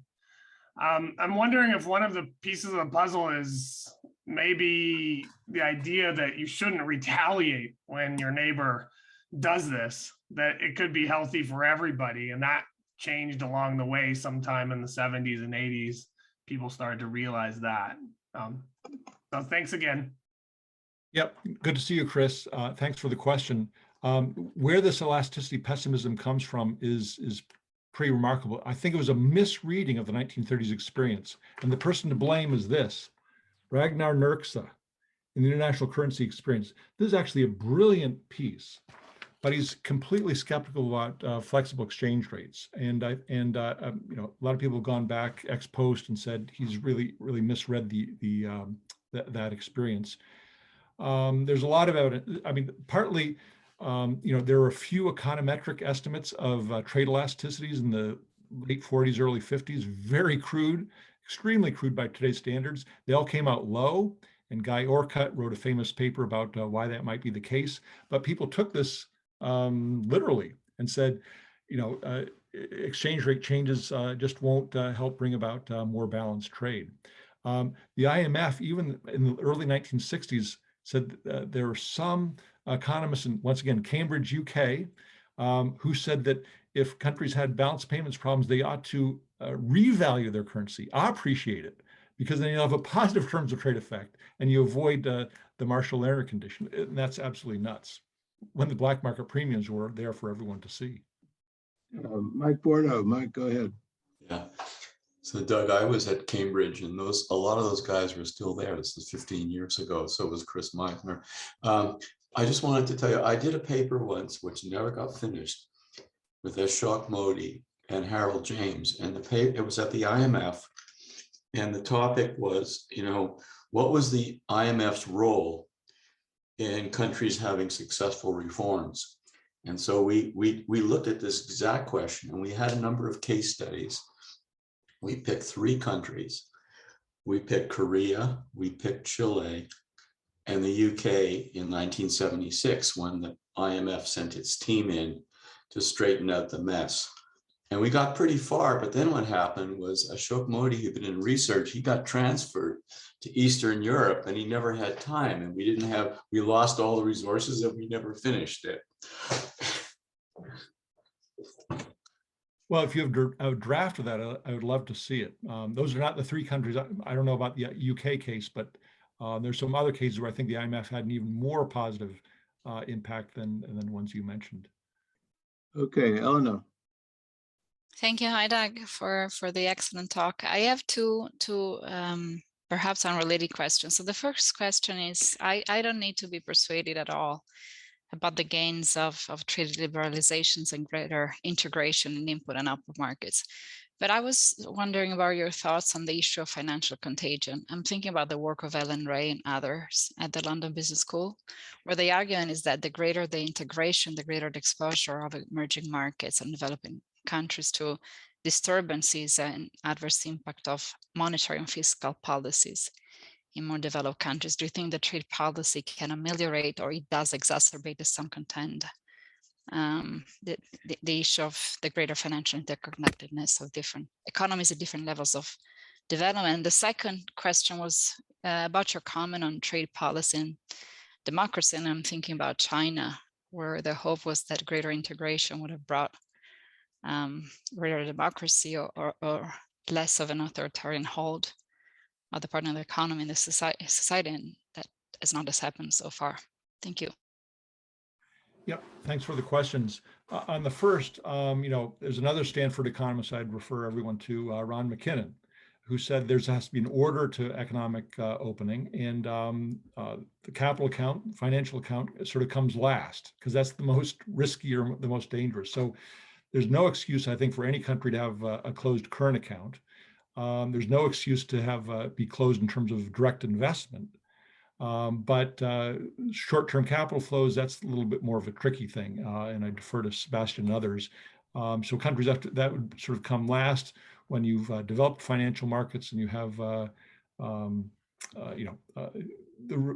I'm wondering if one of the pieces of the puzzle is maybe the idea that you shouldn't retaliate when your neighbor does this, that it could be healthy for everybody. And that changed along the way sometime in the 70s and 80s. People started to realize that. So thanks again. Yep, good to see you, Chris. Thanks for the question. Where this elasticity pessimism comes from is pretty remarkable. I think it was a misreading of the 1930s experience. And the person to blame is this, Ragnar Nerksa in the international currency experience. This is actually a brilliant piece, but he's completely skeptical about flexible exchange rates. And a lot of people have gone back ex post and said he's really misread that experience. There's a lot of evidence. I mean, partly, there are a few econometric estimates of trade elasticities in the late 40s, early 50s, very crude, extremely crude by today's standards. They all came out low, and Guy Orcutt wrote a famous paper about why that might be the case. But people took this literally and said, exchange rate changes just won't help bring about more balanced trade. The IMF, even in the early 1960s, said there were some economists, and once again, Cambridge, UK, who said that if countries had balance payments problems, they ought to revalue their currency, appreciate it, because then you have a positive terms of trade effect and you avoid the Marshall-Lerner condition. And that's absolutely nuts, when the black market premiums were there for everyone to see. Mike Bordo. Mike, go ahead. Yeah. So Doug, I was at Cambridge, and a lot of those guys were still there. This is 15 years ago. So was Chris Meissner. I just wanted to tell you, I did a paper once, which never got finished, with Ashok Modi and Harold James. And it was at the IMF. And the topic was, what was the IMF's role in countries having successful reforms? And so we looked at this exact question, and we had a number of case studies. We picked 3 countries. We picked Korea, we picked Chile, and the UK in 1976, when the IMF sent its team in to straighten out the mess. And we got pretty far, but then what happened was Ashok Modi, who'd been in research, he got transferred to Eastern Europe, and he never had time. And we lost all the resources, and we never finished it. Well, if you have a draft of that, I would love to see it. Those are not the 3 countries. I don't know about the UK case, but there's some other cases where I think the IMF had an even more positive impact than ones you mentioned. Okay, Elena. Thank you, hi Doug, for the excellent talk. I have two perhaps unrelated questions. So the first question is, I don't need to be persuaded at all about the gains of trade liberalizations and greater integration in input and output markets. But I was wondering about your thoughts on the issue of financial contagion. I'm thinking about the work of Ellen Ray and others at the London Business School, where the argument is that the greater the integration, the greater the exposure of emerging markets and developing countries to disturbances and adverse impact of monetary and fiscal policies in more developed countries. Do you think the trade policy can ameliorate, or it does exacerbate, as some contend, the issue of the greater financial interconnectedness of different economies at different levels of development? The second question was about your comment on trade policy and democracy, and I'm thinking about China, where the hope was that greater integration would have brought greater democracy or less of an authoritarian hold of the part of the economy and the society, and that is not as happened so far. Thank you. Yep, thanks for the questions. On the first, there's another Stanford economist I'd refer everyone to, Ron McKinnon, who said there has to be an order to economic opening, and the capital account, financial account, sort of comes last because that's the most risky or the most dangerous. So there's no excuse, I think, for any country to have a closed current account. There's no excuse to have be closed in terms of direct investment. But short-term capital flows, that's a little bit more of a tricky thing, and I defer to Sebastian and others. So countries after that would sort of come last when you've developed financial markets and you have the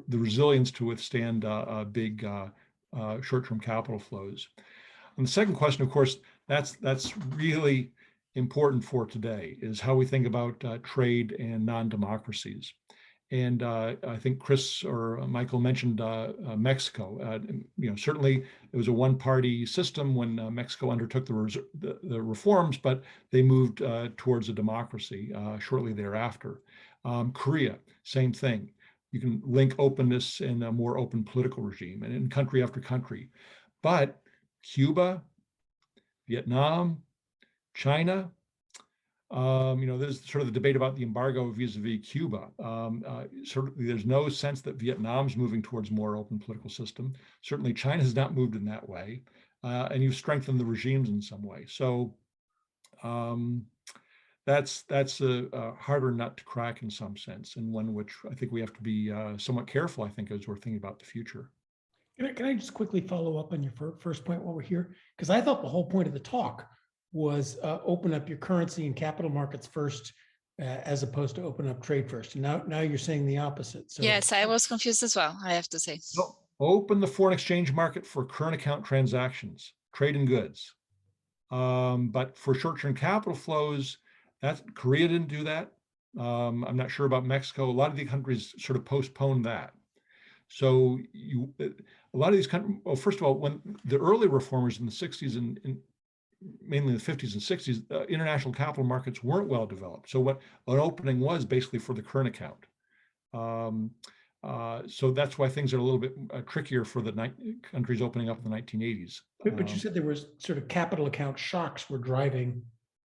resilience to withstand big short-term capital flows. And the second question, of course, that's really important for today, is how we think about trade and non-democracies. And I think Chris or Michael mentioned Mexico. Certainly it was a one-party system when Mexico undertook the reforms, but they moved towards a democracy shortly thereafter. Korea, same thing. You can link openness and a more open political regime, and in country after country. But Cuba, Vietnam, China, there's sort of the debate about the embargo vis-a-vis Cuba. There's no sense that Vietnam's moving towards a more open political system. Certainly China has not moved in that way, and you've strengthened the regimes in some way. So that's a harder nut to crack in some sense, and one which I think we have to be somewhat careful, I think, as we're thinking about the future. Can I just quickly follow up on your first point while we're here? Because I thought the whole point of the talk was open up your currency and capital markets first, as opposed to open up trade first. And now you're saying the opposite. So Yes, I was confused as well, I have to say. So open the foreign exchange market for current account transactions, trade and goods. But for short-term capital flows, Korea didn't do that. I'm not sure about Mexico. A lot of the countries sort of postponed that. So a lot of these countries, well, first of all, when the early reformers in the 60s and mainly in the 50s and 60s, international capital markets weren't well developed. So what an opening was basically for the current account. So that's why things are a little bit trickier for the countries opening up in the 1980s. But you said there was sort of capital account shocks were driving.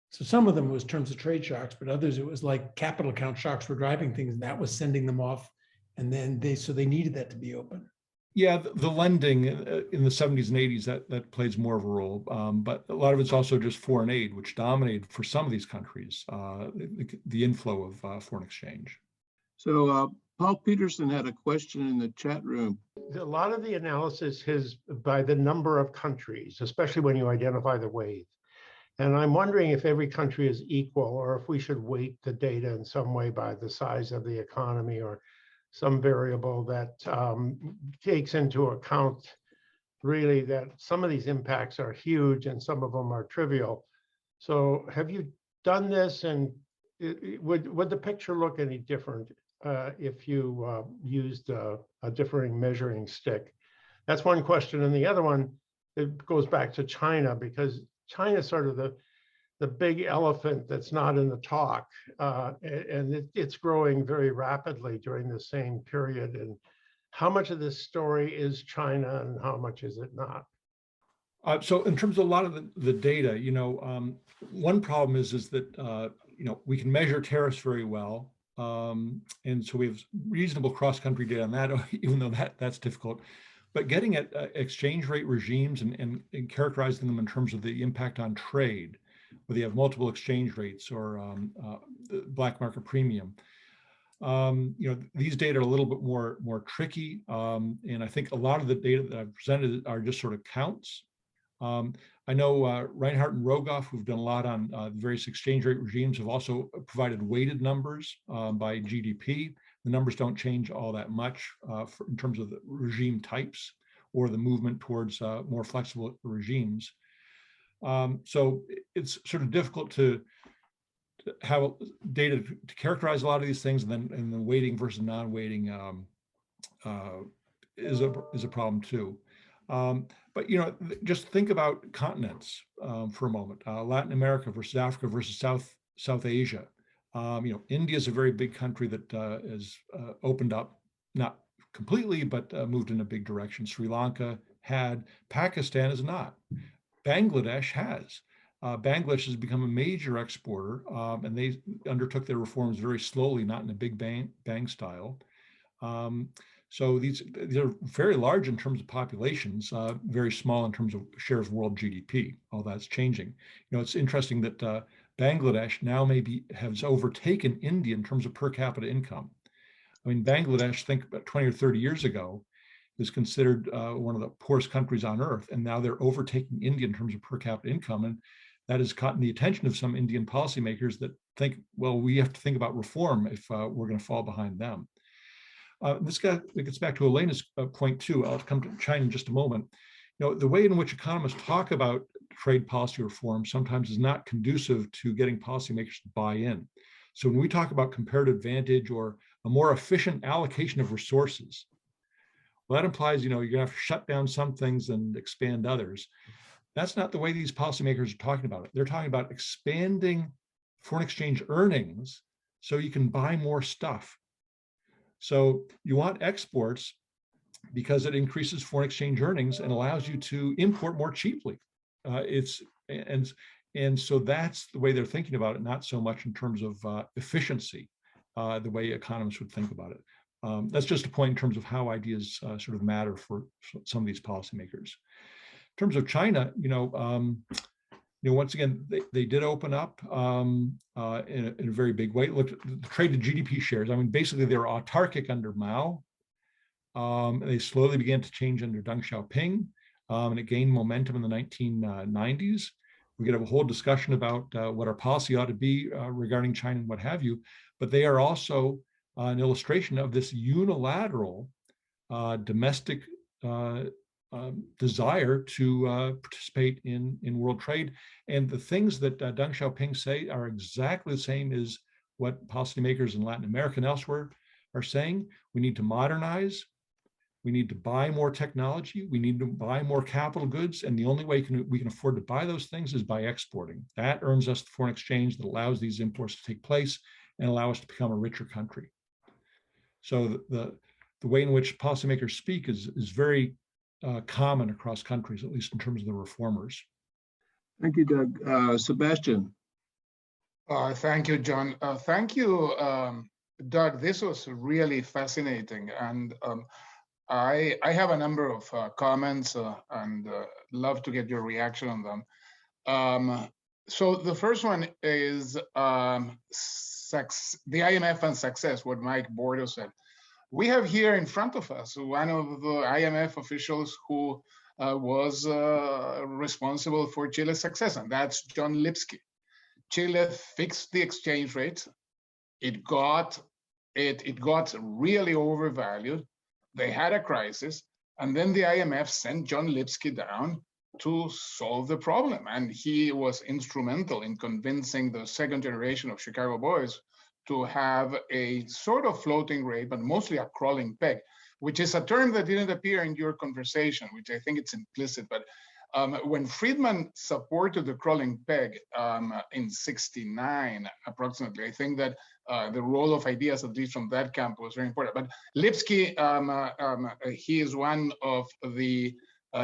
So some of them was terms of trade shocks, but others, it was like capital account shocks were driving things, and that was sending them off. And then they needed that to be open. Yeah, the lending in the 70s and 80s, that plays more of a role. But a lot of it's also just foreign aid, which dominated for some of these countries, the inflow of foreign exchange. So Paul Peterson had a question in the chat room. A lot of the analysis is by the number of countries, especially when you identify the wave. And I'm wondering if every country is equal, or if we should weight the data in some way by the size of the economy or some variable that takes into account really that some of these impacts are huge and some of them are trivial. So have you done this, and would the picture look any different if you used a differing measuring stick? That's one question. And the other one, it goes back to China, because China is sort of the big elephant that's not in the talk, and it's growing very rapidly during the same period. And how much of this story is China and how much is it not? So in terms of a lot of the data, one problem is that, we can measure tariffs very well. And so we have reasonable cross-country data on that, even though that's difficult. But getting at exchange rate regimes and characterizing them in terms of the impact on trade, whether you have multiple exchange rates or the black market premium, these data are a little bit more tricky. And I think a lot of the data that I've presented are just sort of counts. I know Reinhardt and Rogoff, who've done a lot on various exchange rate regimes, have also provided weighted numbers by GDP. The numbers don't change all that much in terms of the regime types or the movement towards more flexible regimes. So it's sort of difficult to have data to characterize a lot of these things, and then weighting versus non-weighting is a problem too. But just think about continents for a moment. Latin America versus Africa versus South South Asia. India is a very big country that has opened up, not completely, but moved in a big direction. Sri Lanka had, Pakistan is not. Bangladesh has. Bangladesh has become a major exporter, and they undertook their reforms very slowly, not in a big bang style. So they're very large in terms of populations, very small in terms of share of world GDP. All that's changing. It's interesting that Bangladesh now has overtaken India in terms of per capita income. I mean, Bangladesh, think about 20 or 30 years ago, was considered one of the poorest countries on earth, and now they're overtaking India in terms of per capita income. And that has caught the attention of some Indian policymakers that think, well, we have to think about reform if we're going to fall behind them. This gets back to Elena's point too. I'll come to China in just a moment. The way in which economists talk about trade policy reform sometimes is not conducive to getting policymakers to buy in. So when we talk about comparative advantage or a more efficient allocation of resources, well, that implies, you're going to have to shut down some things and expand others. That's not the way these policymakers are talking about it. They're talking about expanding foreign exchange earnings so you can buy more stuff. So you want exports because it increases foreign exchange earnings and allows you to import more cheaply. And so that's the way they're thinking about it, not so much in terms of efficiency, the way economists would think about it. That's just a point in terms of how ideas sort of matter for some of these policymakers. In terms of China, once again, they did open up in a very big way. Look at the trade to GDP shares. I mean, basically they were autarkic under Mao. They slowly began to change under Deng Xiaoping, and it gained momentum in the 1990s. We could have a whole discussion about what our policy ought to be regarding China and what have you, but they are also an illustration of this unilateral domestic desire to participate in world trade. And the things that Deng Xiaoping say are exactly the same as what policymakers in Latin America and elsewhere are saying. We need to modernize. We need to buy more technology. We need to buy more capital goods. And the only way we can afford to buy those things is by exporting. That earns us the foreign exchange that allows these imports to take place and allow us to become a richer country. So the way in which policymakers speak is very common across countries, at least in terms of the reformers. Thank you, Doug. Sebastian. Thank you, John. Thank you, Doug. This was really fascinating. And I have a number of comments and love to get your reaction on them. So the first one is the IMF and success, what Mike Bordo said. We have here in front of us one of the IMF officials who was responsible for Chile's success, and that's John Lipsky. Chile fixed the exchange rate. It got really overvalued. They had a crisis, and then the IMF sent John Lipsky down to solve the problem. And he was instrumental in convincing the second generation of Chicago boys to have a sort of floating rate, but mostly a crawling peg, which is a term that didn't appear in your conversation, which I think it's implicit. But when Friedman supported the crawling peg in '69, approximately, I think that the role of ideas, at least from that camp, was very important. But Lipsky, he is one of the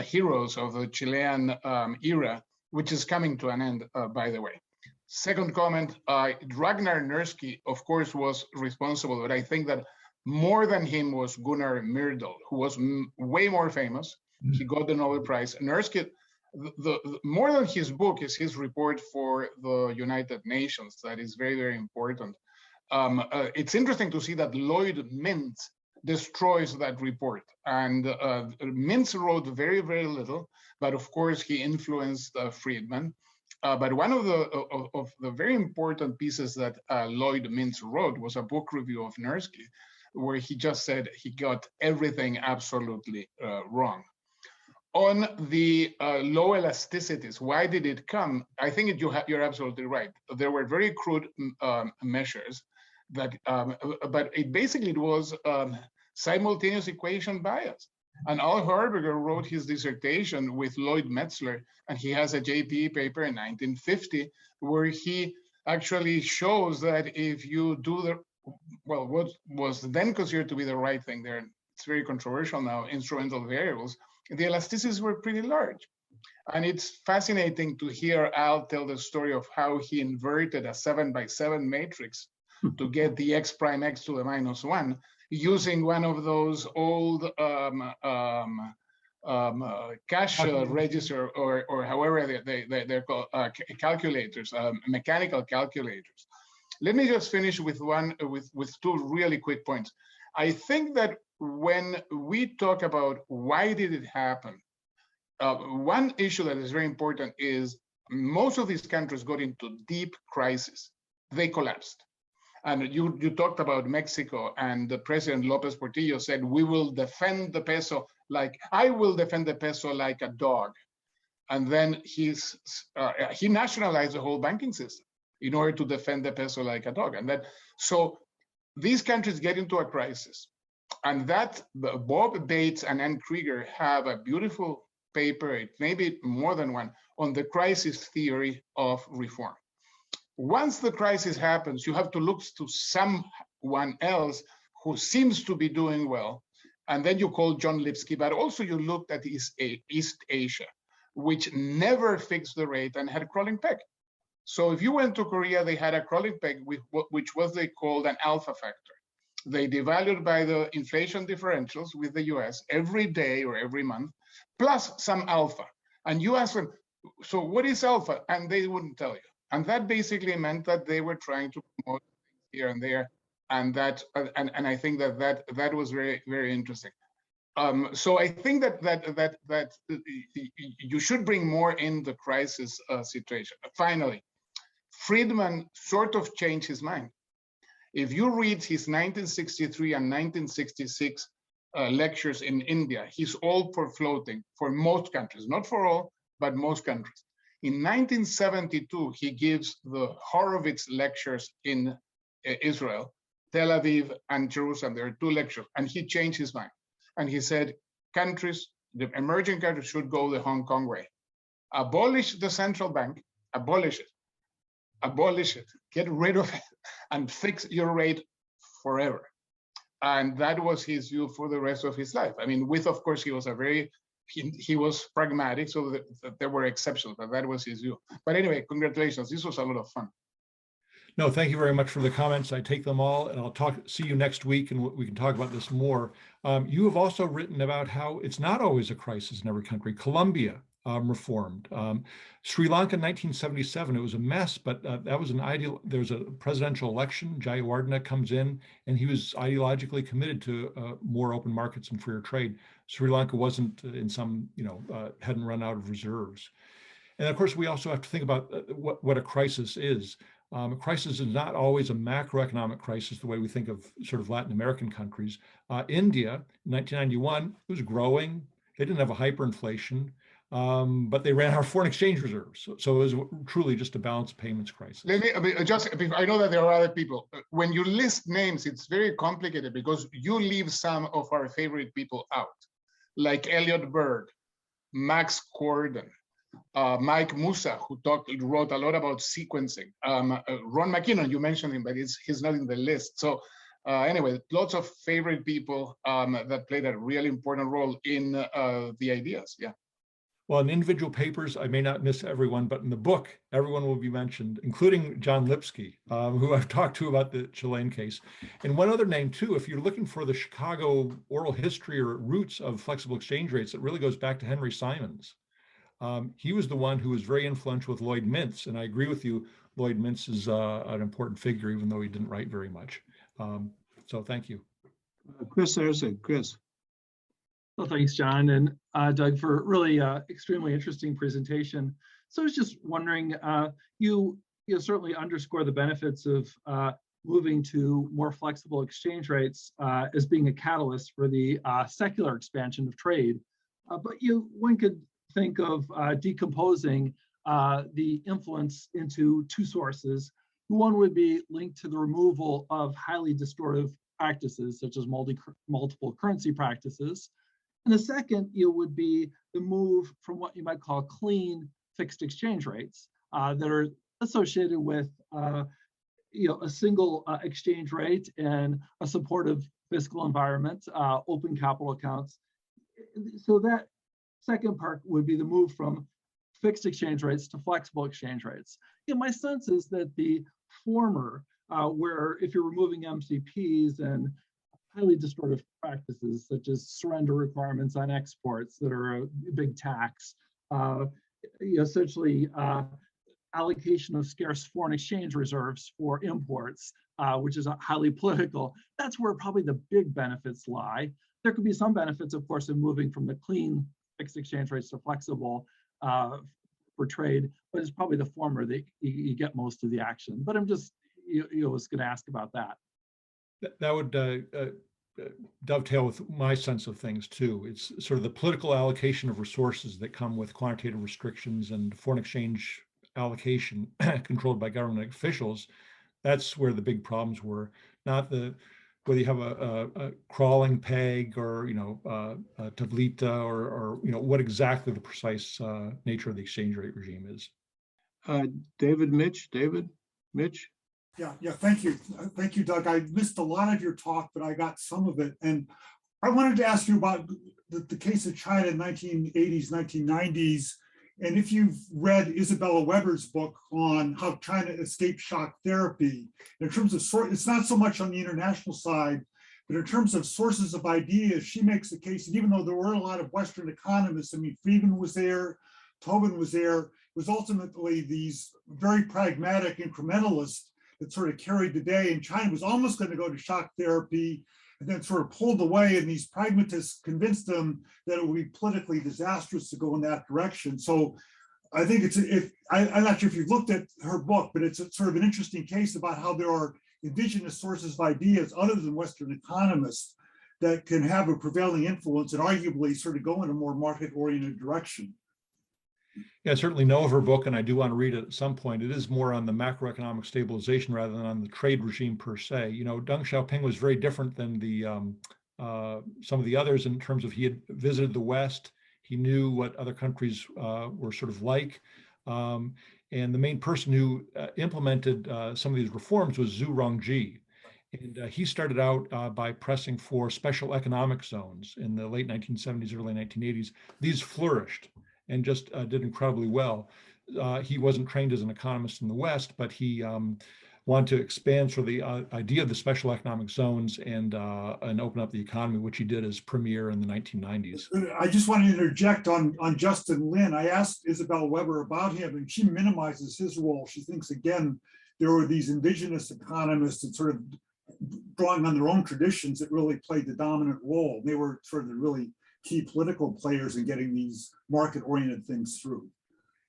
heroes of the Chilean era, which is coming to an end, by the way. Second comment, Ragnar Nersky, of course, was responsible, but I think that more than him was Gunnar Myrdal, who was way more famous. He got the Nobel Prize. Nersky, the more than his book is his report for the United Nations. That is very, very important. It's interesting to see that Lloyd Mintz destroys that report. And Mintz wrote very, very little, but of course he influenced Friedman. But one of the very important pieces that Lloyd Mintz wrote was a book review of Nersky, where he just said he got everything absolutely wrong. On the low elasticities, why did it come? I think you're absolutely right. There were very crude measures that, but it was simultaneous equation bias. And Al Harberger wrote his dissertation with Lloyd Metzler, and he has a JPE paper in 1950 where he actually shows that if you do what was then considered to be the right thing there, it's very controversial now, instrumental variables, the elasticities were pretty large. And it's fascinating to hear Al tell the story of how he inverted a 7x7 matrix to get the x prime x to the -1 using one of those old cash register or however they're called, calculators, mechanical calculators. Let me just finish with two really quick points. I think that when we talk about why did it happen, one issue that is very important is most of these countries got into deep crisis. They collapsed. And you talked about Mexico, and the President Lopez Portillo said, we will defend the peso I will defend the peso like a dog. And then he nationalized the whole banking system in order to defend the peso like a dog. And so these countries get into a crisis. And that Bob Bates and Ann Krieger have a beautiful paper, maybe more than one, on the crisis theory of reform. Once the crisis happens, you have to look to someone else who seems to be doing well. And then you call John Lipsky, but also you looked at East Asia, which never fixed the rate and had a crawling peg. So if you went to Korea, they had a crawling peg, which was they called an alpha factor. They devalued by the inflation differentials with the US every day or every month, plus some alpha. And you ask them, so what is alpha? And they wouldn't tell you. And that basically meant that they were trying to promote here and there. And I think that was very, very interesting. So I think that you should bring more in the crisis situation. Finally, Friedman sort of changed his mind. If you read his 1963 and 1966 lectures in India, he's all for floating for most countries, not for all, but most countries. In 1972, he gives the Horowitz lectures in Israel, Tel Aviv and Jerusalem. There are two lectures, and he changed his mind. And he said, countries, the emerging countries should go the Hong Kong way. Abolish the central bank, abolish it, get rid of it, and fix your rate forever. And that was his view for the rest of his life. I mean, of course, he was pragmatic, so that there were exceptions, but that was his view. But anyway, congratulations. This was a lot of fun. No, thank you very much for the comments. I take them all, and I'll see you next week, and we can talk about this more. You have also written about how it's not always a crisis in every country. Colombia reformed. Sri Lanka in 1977, it was a mess, but that was there was a presidential election. Jayawardena comes in, and he was ideologically committed to more open markets and freer trade. Sri Lanka wasn't in some, hadn't run out of reserves. And of course, we also have to think about what a crisis is. A crisis is not always a macroeconomic crisis the way we think of sort of Latin American countries. India, in 1991, it was growing. They didn't have a hyperinflation, but they ran out of foreign exchange reserves. So it was truly just a balanced payments crisis. I know that there are other people. When you list names, it's very complicated because you leave some of our favorite people out, like Elliot Berg, Max Corden, Mike Musa, who wrote a lot about sequencing. Ron McKinnon, you mentioned him, but he's not in the list. So anyway, lots of favorite people that played a really important role in the ideas. Yeah. Well, in individual papers, I may not miss everyone, but in the book, everyone will be mentioned, including John Lipsky, who I've talked to about the Chilean case. And one other name too, if you're looking for the Chicago oral history or roots of flexible exchange rates, it really goes back to Henry Simons. He was the one who was very influential with Lloyd Mintz, and I agree with you, Lloyd Mintz is an important figure, even though he didn't write very much. So thank you. Chris Erceg, Chris. Well, thanks, John and Doug, for a really extremely interesting presentation. So I was just wondering, you certainly underscore the benefits of moving to more flexible exchange rates as being a catalyst for the secular expansion of trade. But one could think of decomposing the influence into two sources. One would be linked to the removal of highly distortive practices, such as multiple currency practices. And the second would be the move from what you might call clean fixed exchange rates that are associated with a single exchange rate and a supportive fiscal environment, open capital accounts. So that second part would be the move from fixed exchange rates to flexible exchange rates. My sense is that the former, where if you're removing MCPs and highly distortive practices such as surrender requirements on exports that are a big tax, essentially allocation of scarce foreign exchange reserves for imports, which is highly political. That's where probably the big benefits lie. There could be some benefits, of course, in moving from the clean fixed exchange rates to flexible for trade, but it's probably the former that you get most of the action. But I'm just, was going to ask about that. That would dovetail with my sense of things too. It's sort of the political allocation of resources that come with quantitative restrictions and foreign exchange allocation controlled by government officials. That's where the big problems were, not whether you have a crawling peg or a tablita or what exactly the precise nature of the exchange rate regime is. Mitch. Yeah, thank you, Doug. I missed a lot of your talk, but I got some of it. And I wanted to ask you about the case of China in 1980s, 1990s. And if you've read Isabella Weber's book on how China escaped shock therapy, in terms of it's not so much on the international side, but in terms of sources of ideas, she makes the case that even though there were a lot of Western economists, I mean, Friedman was there, Tobin was there, it was ultimately these very pragmatic incrementalists that sort of carried the day, and China was almost going to go to shock therapy and then sort of pulled away, and these pragmatists convinced them that it would be politically disastrous to go in that direction. So I think I'm not sure if you've looked at her book, but it's sort of an interesting case about how there are indigenous sources of ideas other than Western economists that can have a prevailing influence and arguably sort of go in a more market-oriented direction. Yeah, I certainly know of her book, and I do want to read it at some point. It is more on the macroeconomic stabilization rather than on the trade regime per se. Deng Xiaoping was very different than some of the others in terms of he had visited the West. He knew what other countries were sort of like. And the main person who implemented some of these reforms was Zhu Rongji. And he started out by pressing for special economic zones in the late 1970s, early 1980s. These flourished and just did incredibly well. He wasn't trained as an economist in the West, but he wanted to expand sort of the idea of the special economic zones and open up the economy, which he did as premier in the 1990s. I just want to interject on Justin Lin. I asked Isabel Weber about him, and she minimizes his role. She thinks, again, there were these indigenous economists that sort of drawing on their own traditions that really played the dominant role. They were sort of the really key political players in getting these market-oriented things through.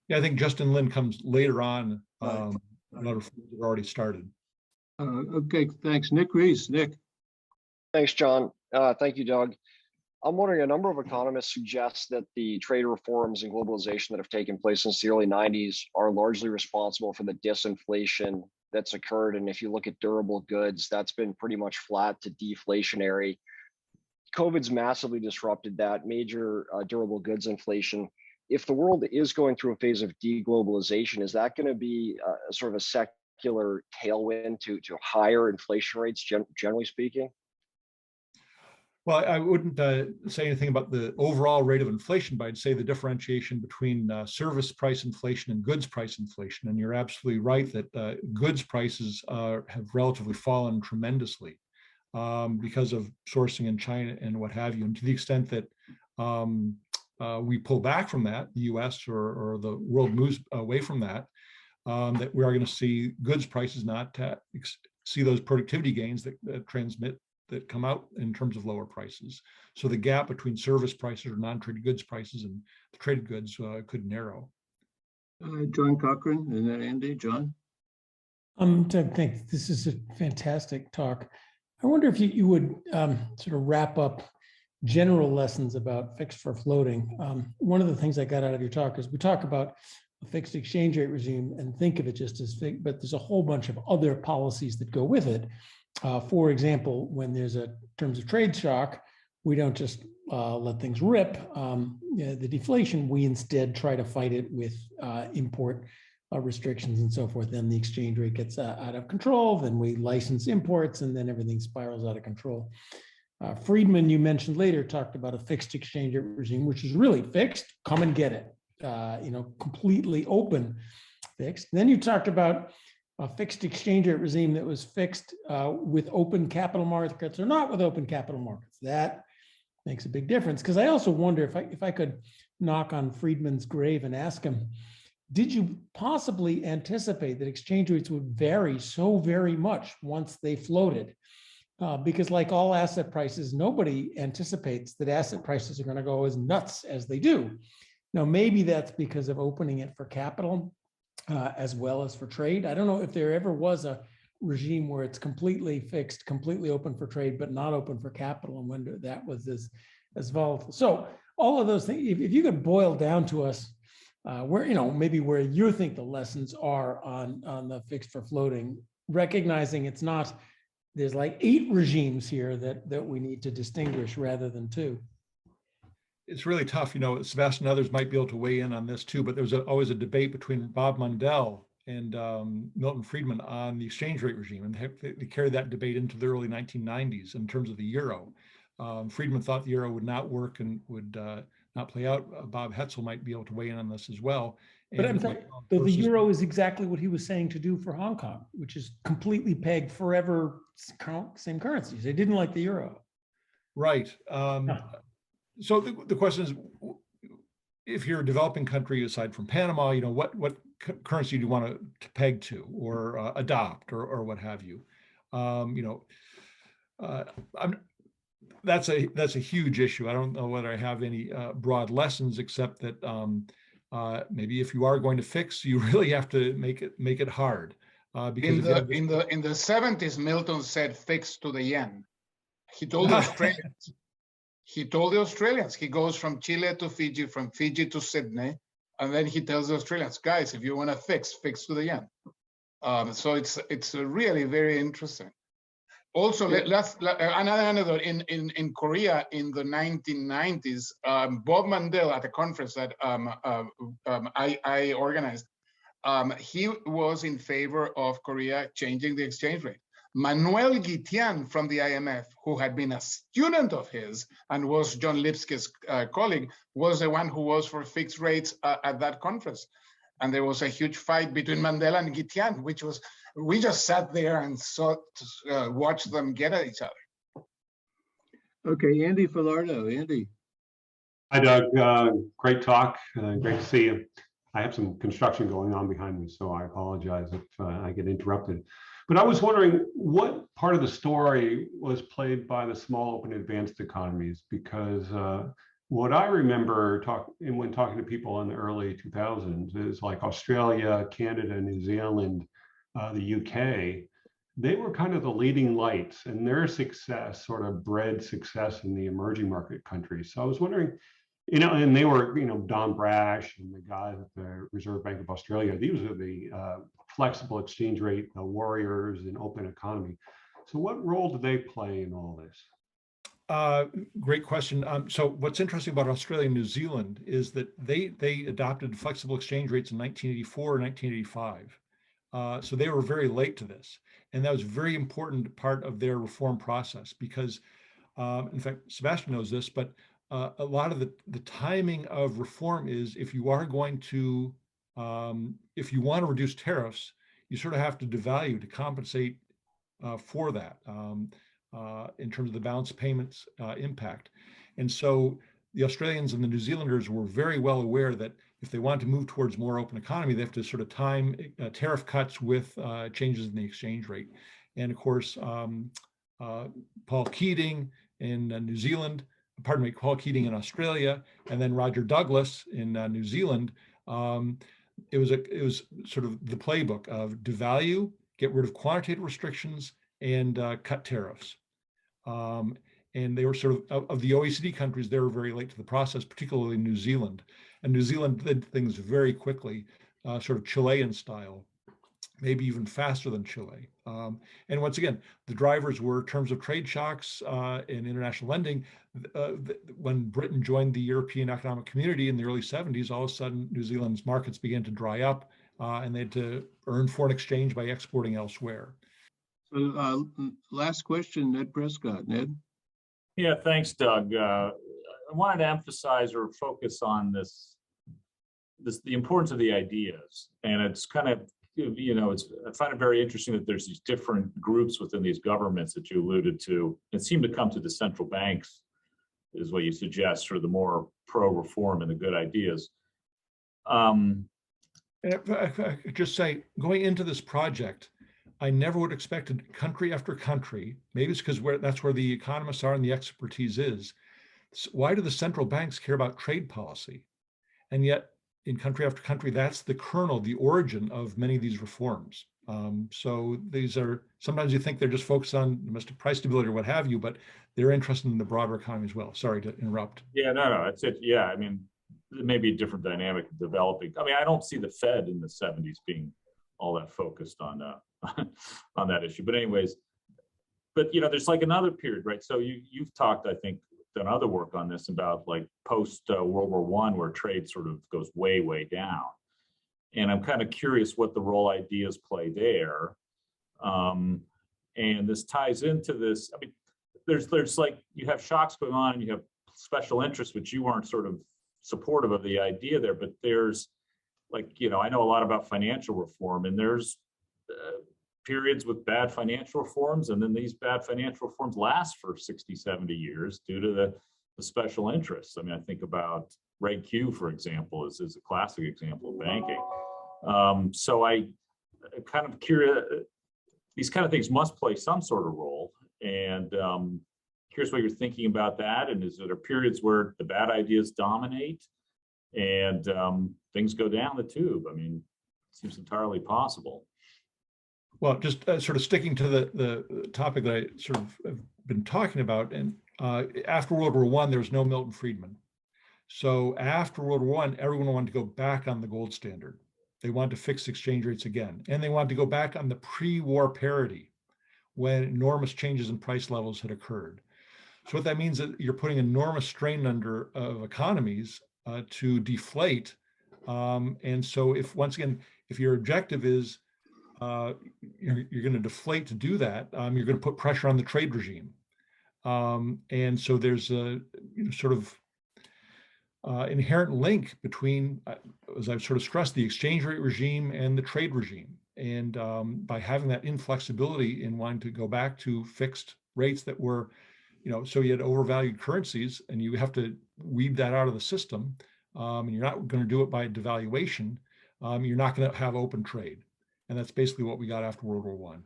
Yeah, I think Justin Lin comes later on. Right. A lot of already started. Okay, thanks. Reece. Nick. Thanks, John. Thank you, Doug. I'm wondering, a number of economists suggest that the trade reforms and globalization that have taken place since the early 90s are largely responsible for the disinflation that's occurred. And if you look at durable goods, that's been pretty much flat to deflationary. COVID's massively disrupted that major durable goods inflation. If the world is going through a phase of deglobalization, is that going to be sort of a secular tailwind to higher inflation rates, generally speaking? Well, I wouldn't say anything about the overall rate of inflation, but I'd say the differentiation between service price inflation and goods price inflation. And you're absolutely right that goods prices have relatively fallen tremendously because of sourcing in China and what have you. And to the extent that we pull back from that, the US or the world moves away from that, that we are going to see goods prices not see those productivity gains that come out in terms of lower prices. So the gap between service prices or non-traded goods prices and the traded goods could narrow. John Cochrane and then Andy. John. Doug, thanks. This is a fantastic talk. I wonder if you would sort of wrap up general lessons about fixed for floating. One of the things I got out of your talk is we talk about a fixed exchange rate regime and think of it just as fixed, but there's a whole bunch of other policies that go with it. For example, when there's a terms of trade shock, we don't just let things rip. The deflation, we instead try to fight it with import restrictions and so forth, then the exchange rate gets out of control, then we license imports, and then everything spirals out of control. Friedman, you mentioned later, talked about a fixed exchange rate regime, which is really fixed, come and get it, completely open fixed. And then you talked about a fixed exchange rate regime that was fixed with open capital markets or not with open capital markets. That makes a big difference, because I also wonder if I could knock on Friedman's grave and ask him, did you possibly anticipate that exchange rates would vary so very much once they floated? Because like all asset prices, nobody anticipates that asset prices are going to go as nuts as they do. Now, maybe that's because of opening it for capital as well as for trade. I don't know if there ever was a regime where it's completely fixed, completely open for trade, but not open for capital, and when that was as volatile. So all of those things, if you could boil down to us where, maybe where you think the lessons are on the fixed for floating, recognizing it's not, there's like 8 regimes here that we need to distinguish rather than 2. It's really tough. Sebastian and others might be able to weigh in on this too, but there was always a debate between Bob Mundell and Milton Friedman on the exchange rate regime, and they carried that debate into the early 1990s in terms of the euro. Friedman thought the euro would not work and would not play out. Bob Hetzel might be able to weigh in on this as well. But I'm sorry, the euro is exactly what he was saying to do for Hong Kong, which is completely pegged forever, same currencies. They didn't like the euro. Right. So the question is, if you're a developing country aside from Panama, what currency do you want to peg to or adopt or what have you? That's a huge issue. I don't know whether I have any broad lessons, except that maybe if you are going to fix, you really have to make it hard. Because in the 70s, Milton said fix to the yen. He told the Australians. He told the Australians, he goes from Chile to Fiji, from Fiji to Sydney, and then he tells the Australians, guys, if you want to fix to the yen. So it's really very interesting. Also, another anecdote, in Korea in the 1990s, Bob Mandel at a conference that I organized, he was in favor of Korea changing the exchange rate. Manuel Guitian from the IMF, who had been a student of his and was John Lipsky's colleague, was the one who was for fixed rates at that conference. And there was a huge fight between Mandela and Guitian, which was, we just sat there and watched them get at each other. Okay, Andy Filardo. Andy. Hi, Doug. Great talk. Great to see you. I have some construction going on behind me, so I apologize if I get interrupted. But I was wondering what part of the story was played by the small open advanced economies, because what I remember when talking to people in the early 2000s is like Australia, Canada, New Zealand, the UK, they were kind of the leading lights, and their success sort of bred success in the emerging market countries. So I was wondering, and they were, Don Brash and the guys at the Reserve Bank of Australia, these are the flexible exchange rate warriors in open economy. So what role do they play in all this? Great question. So what's interesting about Australia and New Zealand is that they adopted flexible exchange rates in 1984 and 1985. So they were very late to this. And that was a very important part of their reform process because, in fact, Sebastian knows this, but a lot of the timing of reform is if you are going to, if you want to reduce tariffs, you sort of have to devalue to compensate for that in terms of the balance payments impact. And so the Australians and the New Zealanders were very well aware that if they want to move towards more open economy, they have to sort of time tariff cuts with changes in the exchange rate. And of course, Paul Keating in New Zealand, pardon me, Paul Keating in Australia, and then Roger Douglas in New Zealand. It was sort of the playbook of devalue, get rid of quantitative restrictions, and cut tariffs. And they were sort of the OECD countries, they were very late to the process, particularly New Zealand. And New Zealand did things very quickly, sort of Chilean style, maybe even faster than Chile. And once again, the drivers were terms of trade shocks in international lending. When Britain joined the European Economic Community in the early 70s, all of a sudden New Zealand's markets began to dry up. and they had to earn foreign exchange by exporting elsewhere. So last question, Ned Prescott. Ned? Yeah, thanks, Doug. I wanted to emphasize or focus on the importance of the ideas. And it's kind of, I find it very interesting that there's these different groups within these governments that you alluded to, and seem to come to the central banks, is what you suggest, for the more pro-reform and the good ideas. And if I could just say, going into this project, I never would have expected country after country, maybe it's because that's where the economists are and the expertise is. So why do the central banks care about trade policy? And yet in country after country, that's the kernel, the origin of many of these reforms. So these are, sometimes you think they're just focused on domestic price stability or what have you, but they're interested in the broader economy as well. Sorry to interrupt. Yeah, no, that's it. Yeah, I mean, it may be a different dynamic developing. I mean, I don't see the Fed in the 70s being all that focused on on that issue. But anyways, there's like another period, right? So you've talked, I think, done other work on this about like post World War I, where trade sort of goes way, way down. And I'm kind of curious what the role ideas play there. And this ties into this. I mean, there's like, you have shocks going on and you have special interests, which you aren't sort of supportive of the idea there, but there's like, I know a lot about financial reform, and there's periods with bad financial reforms, and then these bad financial reforms last for 60, 70 years due to the special interests. I mean, I think about Reg Q, for example, is a classic example of banking. So I kind of curious, these kind of things must play some sort of role, and curious what you're thinking about that. And is there periods where the bad ideas dominate and things go down the tube? I mean, it seems entirely possible. Well, just sort of sticking to the topic that I sort of have been talking about, and after World War I, there was no Milton Friedman. So after World War I, everyone wanted to go back on the gold standard. They wanted to fix exchange rates again, and they wanted to go back on the pre-war parity when enormous changes in price levels had occurred. So what that means is that you're putting enormous strain under of economies to deflate. And so once again, if your objective is you're going to deflate to do that, you're going to put pressure on the trade regime. And so there's a sort of inherent link between, as I've sort of stressed, the exchange rate regime and the trade regime. And by having that inflexibility in wanting to go back to fixed rates that were, so you had overvalued currencies, and you have to weed that out of the system, and you're not going to do it by devaluation, you're not going to have open trade. And that's basically what we got after World War I.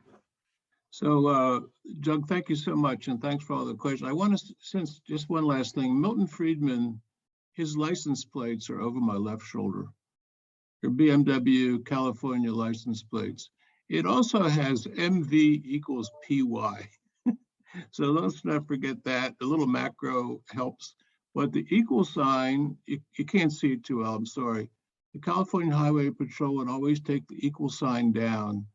So, Judd, thank you so much, and thanks for all the questions. I want to, since just one last thing, Milton Friedman, his license plates are over my left shoulder. They're BMW California license plates. It also has MV equals PY. So let's not forget that. The little macro helps. But the equal sign, you can't see it too well, I'm sorry. The California Highway Patrol would always take the equal sign down,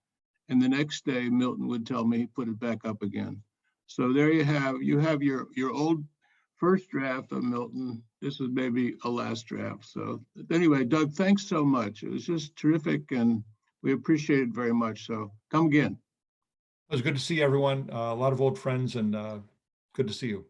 and the next day Milton would tell me he put it back up again. So there you have your old first draft of Milton. This is maybe a last draft. So anyway, Doug, thanks so much. It was just terrific, and we appreciate it very much. So come again. It was good to see everyone. A lot of old friends, and good to see you.